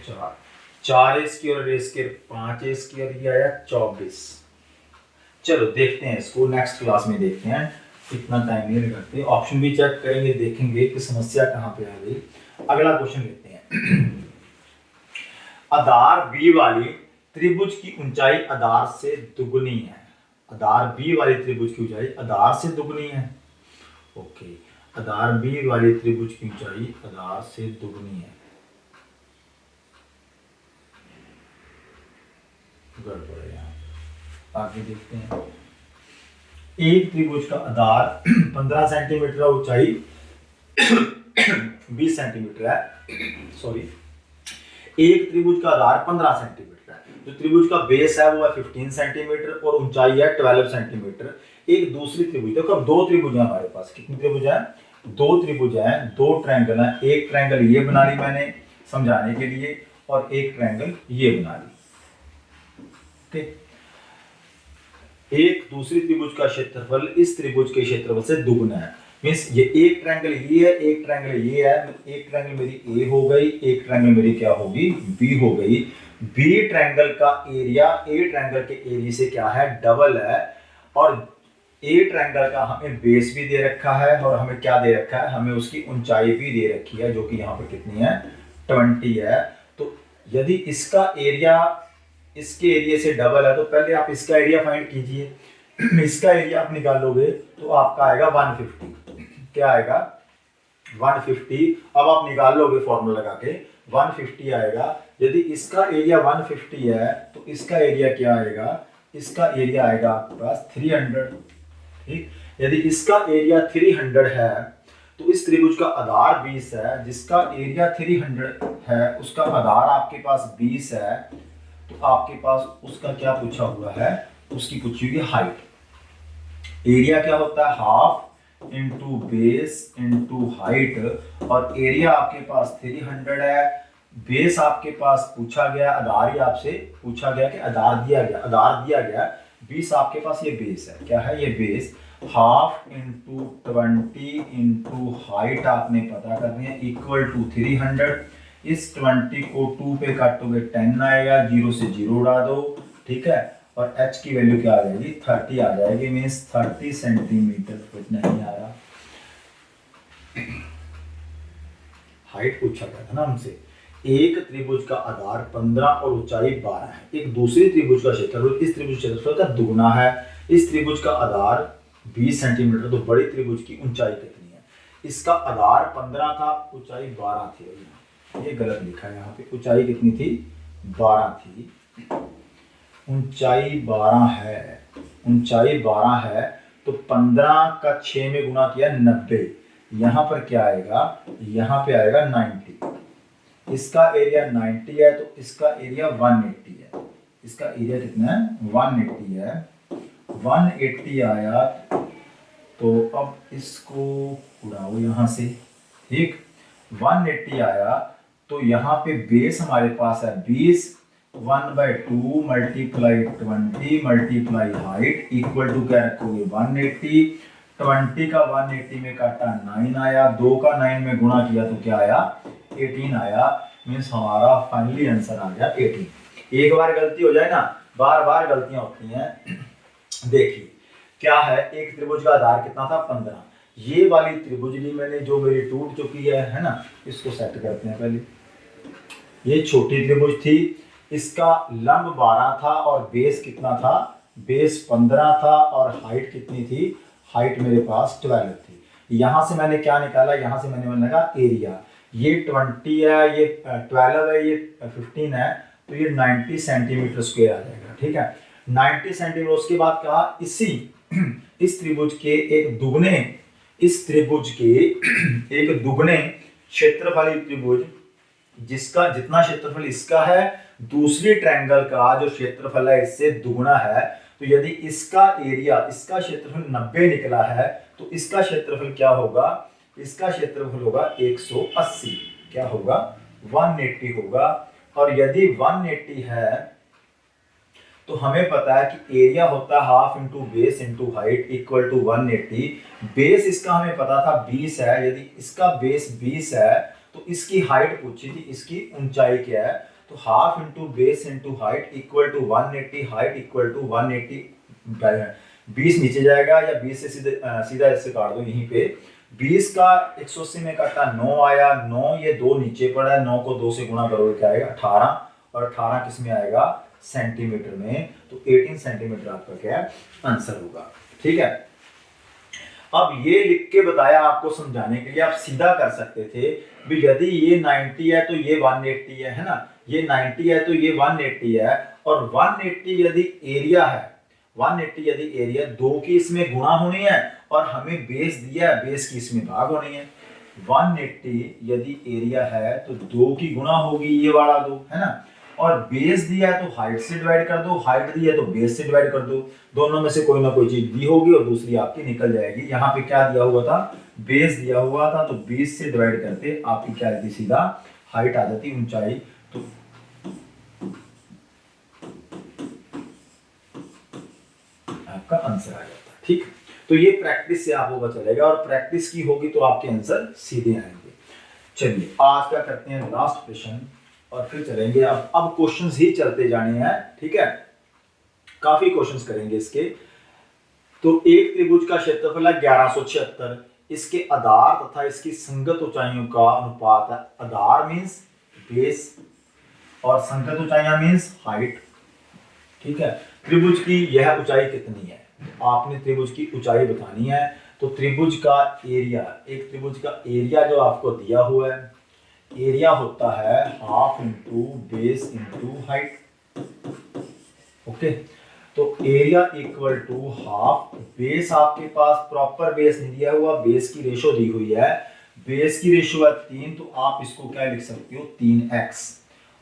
4a स्क्वायर और a स्क्वायर 5a स्क्वायर, ये आया 24। चलो देखते हैं इसको, नेक्स्ट क्लास में देखते हैं, इतना टाइम नहीं लगाते, ऑप्शन भी चेक करेंगे, देखेंगे कि समस्या कहाँ पे आ गई। अगला क्वेश्चन लेते हैं। आधार B वाली त्रिभुज की ऊंचाई आधार से दुगनी है। आधार B वाली त्रिभुज की ऊंचाई आधार से दुगनी है। ओके, आधार B वाली त्रिभुज की ऊंचाई आधार से दुगनी है। गड़बड़ है यहाँ, आगे देखते हैं। एक त्रिभुज का आधार 15 सेंटीमीटर है, ऊंचाई 20 सेंटीमीटर है, सॉरी, एक त्रिभुज का आधार 15 सेंटीमीटर है, जो त्रिभुज का बेस है वो है 15 सेंटीमीटर और ऊंचाई है 12 सेंटीमीटर। एक दूसरी त्रिभुज, देखो अब 2 त्रिभुज है हमारे पास, कितनी त्रिभुज है, 2 त्रिभुज है, 2 ट्रायंगल है, एक ट्रायंगल ये बना ली मैंने समझाने के लिए, और एक ट्रायंगल ये बना ली। ठीक, एक दूसरी त्रिभुज का क्षेत्रफल इस त्रिभुज के क्षेत्रफल से दुगना है, मींस ये एक ट्रायंगल ये है, एक ट्रायंगल ये है, एक ट्रायंगल मेरी ए हो गई, एक ट्रायंगल मेरी क्या होगी, बी हो गई। बी ट्रायंगल का एरिया ए ट्रायंगल के एरिया से क्या है, डबल है, और ए ट्रायंगल का हमें बेस भी दे रखा है, और हमें क्या दे रखा है, हमें उसकी ऊंचाई भी दे रखी है, जो कि यहाँ पर कितनी है, 20 है। तो यदि इसका एरिया इसके एरिया से डबल है, तो पहले आप इसका एरिया फाइंड कीजिए। इसका एरिया आप निकालोगे तो आपका आएगा 150, क्या आएगा 150। अब आप निकाल लोगे फॉर्मूला लगा के, 150 आएगा। यदि इसका एरिया 150 है तो इसका एरिया क्या आएगा, इसका एरिया आएगा आपके पास 300। ठीक, यदि इसका एरिया 300 है तो इस त्रिभुज का आधार 20 है, जिसका एरिया 300 है उसका आधार आपके पास 20 है, तो आपके पास उसका क्या पूछा हुआ है, उसकी पूछी हुई हाइट। एरिया क्या होता है, half into base into height, और एरिया आपके पास 300 है, बेस आपके पास पूछा गया, आधार ही आपसे पूछा गया कि आधार दिया गया 20 आपके पास, ये बेस है, क्या है ये base, half into 20 into height आपने पता करनी है इक्वल टू 300। इस 20 को 2 पे काटोगे 10 आएगा, 0 से 0 उड़ा दो, ठीक है, और h की वैल्यू क्या आ जाएगी, 30 आ जाएगी, मीन्स 30 सेंटीमीटर फुट नहीं आ रहा। हाइट पूछा गया था ना हमसे। एक त्रिभुज का आधार 15 और ऊंचाई 12 है, एक दूसरी त्रिभुज का क्षेत्रफल इस त्रिभुज क्षेत्रफल का दुगना है, इस त्रिभुज का आधार 20 सेंटीमीटर, तो बड़ी त्रिभुज की ऊंचाई कितनी है, इसका आधार 15 था, ऊंचाई 12 थी, ये गलत लिखा है यहाँ पे, ऊंचाई कितनी थी, 12 थी, ऊंचाई 12 है, ऊंचाई 12 है, तो 15 का 6 में गुना किया 90, यहाँ पर क्या आएगा, यहाँ पे आएगा 90, इसका एरिया 90 है, तो इसका एरिया 180 है। इसका एरिया कितना है? 180 है। 180 आया, तो अब इसको उड़ाओ यहाँ से, ठीक। 180 आया, तो यहाँ पे बेस हमारे पास है 20, 1/2 multiply 20 multiply height equal to क्या रखोगे? 180। 20 का 180 में काटा 9 आया, 2 का 9 में गुणा किया तो क्या आया? 18 आया। मीन्स हमारा फाइनली आंसर आ गया 18। एक बार गलती हो जाए ना, बार बार गलतियां होती हैं। देखिए क्या है, एक त्रिभुज का आधार कितना था? 15। ये वाली त्रिभुज ली मैंने जो मेरी टूट चुकी है ना, इसको सेट करते हैं पहले। ये छोटी त्रिभुज थी, इसका लंब 12 था और बेस कितना था? बेस 15 था और हाइट कितनी थी? हाइट मेरे पास 12 थी। यहां से मैंने क्या निकाला? यहां से मैंने लगा एरिया। ये 20 है, ये 12 है, ये 15 है, तो ये 90 सेंटीमीटर स्क्वायर आ जाएगा, ठीक है। 90 सेंटीमीटर। उसके बाद कहा इस त्रिभुज के एक दुगने, इस त्रिभुज के एक दुगने क्षेत्रफल त्रिभुज जिसका जितना क्षेत्रफल इसका है, दूसरी ट्रायंगल का जो क्षेत्रफल है इससे दुगना है। तो यदि इसका एरिया, इसका क्षेत्रफल 90 निकला है, तो इसका क्षेत्रफल क्या होगा? इसका क्षेत्रफल होगा 180। क्या होगा? 180 होगा। और यदि 180 है तो हमें पता है कि एरिया होता है half into base into height equal to 180। Base इसका हमें पता था 20 है, यदि इसका बेस 20 है तो इसकी हाइट पूछी थी, इसकी ऊंचाई क्या है? तो half into base into height equal to 180, height equal to 180। 20 नीचे जाएगा या 20 से सीधा इससे काट दो यहीं पे। 20 का 180 में काटा 9 आया, 9 ये 2 नीचे पड़ा है, 9 को 2 से गुणा करोगे क्या आएगा? 18। और 18 किस में आएगा? सेंटीमीटर में। तो 18 सेंटीमीटर आपका क्या है? आंसर होगा, ठीक है। अब ये लिख के बताया आपको समझाने के लिए, आप सीधा कर सकते थे भी यदि ये 90 है तो ये 180 है ना, ये 90 है तो ये 180 है। और 180 यदि एरिया है, 180 यदि एरिया, 2 की इसमें गुणा होनी है और हमें बेस दिया है, बेस की इसमें भाग होनी है। 180 यदि एरिया है तो 2 की गुणा होगी, ये वाला 2 है ना, और बेस दिया है तो हाइट से डिवाइड कर दो, हाइट दी है तो बेस से डिवाइड कर दो। दोनों में से कोई ना कोई चीज दी होगी और दूसरी आपकी निकल जाएगी। यहाँ पे क्या दिया हुआ था? बेस दिया हुआ था, तो 20 से डिवाइड करते आपकी क्या आती? सीधा हाइट आ जाती, ऊंचाई। तो आपका आंसर आ जाता, ठीक। तो ये प्रैक्टिस से आपको पता चलेगा, और प्रैक्टिस की होगी तो आपके आंसर सीधे आएंगे। चलिए आज क्या करते हैं, लास्ट क्वेश्चन, और फिर चलेंगे। अब क्वेश्चंस ही चलते जाने हैं, ठीक है। काफी क्वेश्चंस करेंगे इसके। तो एक त्रिभुज का क्षेत्रफल है 1176। इसके आधार तथा इसकी संगत ऊंचाइयों का अनुपात है। आधार मींस बेस और संगत ऊंचाइयां मींस हाइट, ठीक है। त्रिभुज की यह ऊंचाई कितनी है? आपने त्रिभुज की ऊंचाई बतानी है। तो त्रिभुज का एरिया, एक त्रिभुज का एरिया जो आपको दिया हुआ है, एरिया होता है half into base into height, okay. तो area equal to half, base आपके पास प्रॉपर बेस नहीं दिया हुआ, बेस की रेशो दी हुई है। बेस की रेशो है 3, तो आप इसको क्या लिख सकते हो? 3x।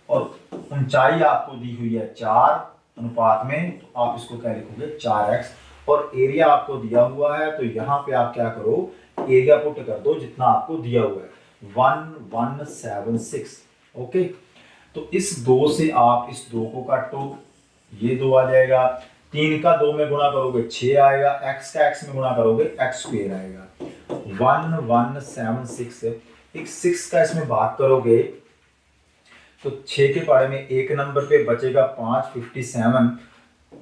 और ऊंचाई आपको दी हुई है 4 अनुपात में, तो आप इसको क्या लिखोगे? 4x। और एरिया आपको दिया हुआ है, तो यहाँ पे आप क्या करो? एरिया पुट कर दो जितना आपको दिया हुआ है, 1176, ओके। तो इस 2 से आप इस 2 को काटो, ये 2 आ जाएगा। 3 का 2 में गुणा करोगे 6 आएगा, x का x में गुणा करोगे x स्क्वायर आएगा। 1176, एक 6 का इसमें भाग करोगे तो 6 के पारे में 1 नंबर पे बचेगा 5, 57।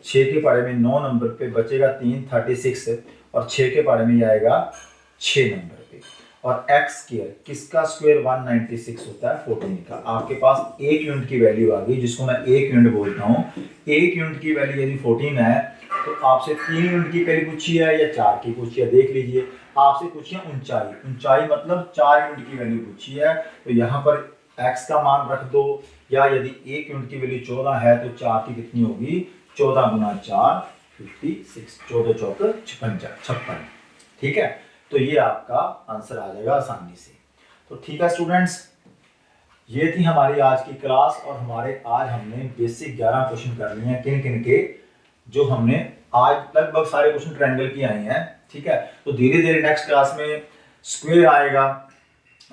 6 के पारे में 9 नंबर पे बचेगा 3, 36। और 6 के पारे में आएगा 6 नंबर पे। और x स्क्वायर, किसका स्क्वायर? 196 होता है 14 का। आपके पास 1 यूनिट की वैल्यू आ गई, जिसको मैं 1 यूनिट बोलता हूँ। 1 यूनिट की वैल्यू यदि 14 है, तो आपसे 3 यूनिट की वैल्यू पूछी है या 4 की पूछी है? देख लीजिए, आपसे पूछी है ऊंचाई, ऊंचाई मतलब 4 यूनिट की वैल्यू पूछी है। तो यहाँ पर x का मान रख दो, या यदि 1 यूनिट की वैल्यू 14 है तो 4 की कितनी होगी? 14 गुना 4, 56, 14 चौक 56, ठीक है। तो ये आपका आंसर आ जाएगा आसानी से। तो ठीक है स्टूडेंट्स, ये थी हमारी आज की क्लास और हमारे आज हमने बेसिक 11 क्वेश्चन कर लिए हैं किन किन के, जो हमने आज लगभग सारे क्वेश्चन ट्रायंगल की आए हैं। ठीक है, तो धीरे धीरे नेक्स्ट क्लास में स्क्वायर आएगा,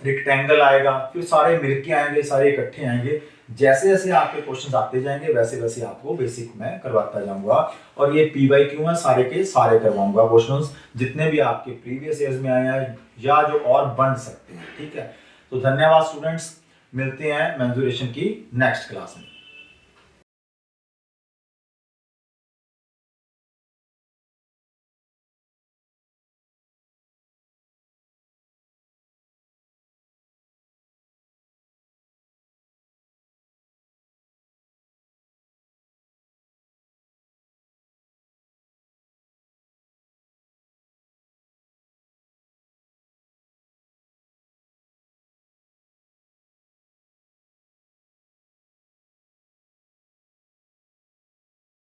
रेक्टेंगल आएगा, फिर सारे मिलके आएंगे, सारे इकट्ठे आएंगे। जैसे जैसे आपके क्वेश्चंस आते जाएंगे वैसे वैसे आपको बेसिक मैं करवाता जाऊंगा और ये PYQ है सारे के सारे करवाऊंगा क्वेश्चंस जितने भी आपके प्रीवियस ईयर्स में आए हैं या जो और बन सकते हैं। ठीक है, तो धन्यवाद स्टूडेंट्स, मिलते हैं मेंसुरेशन की नेक्स्ट क्लास में।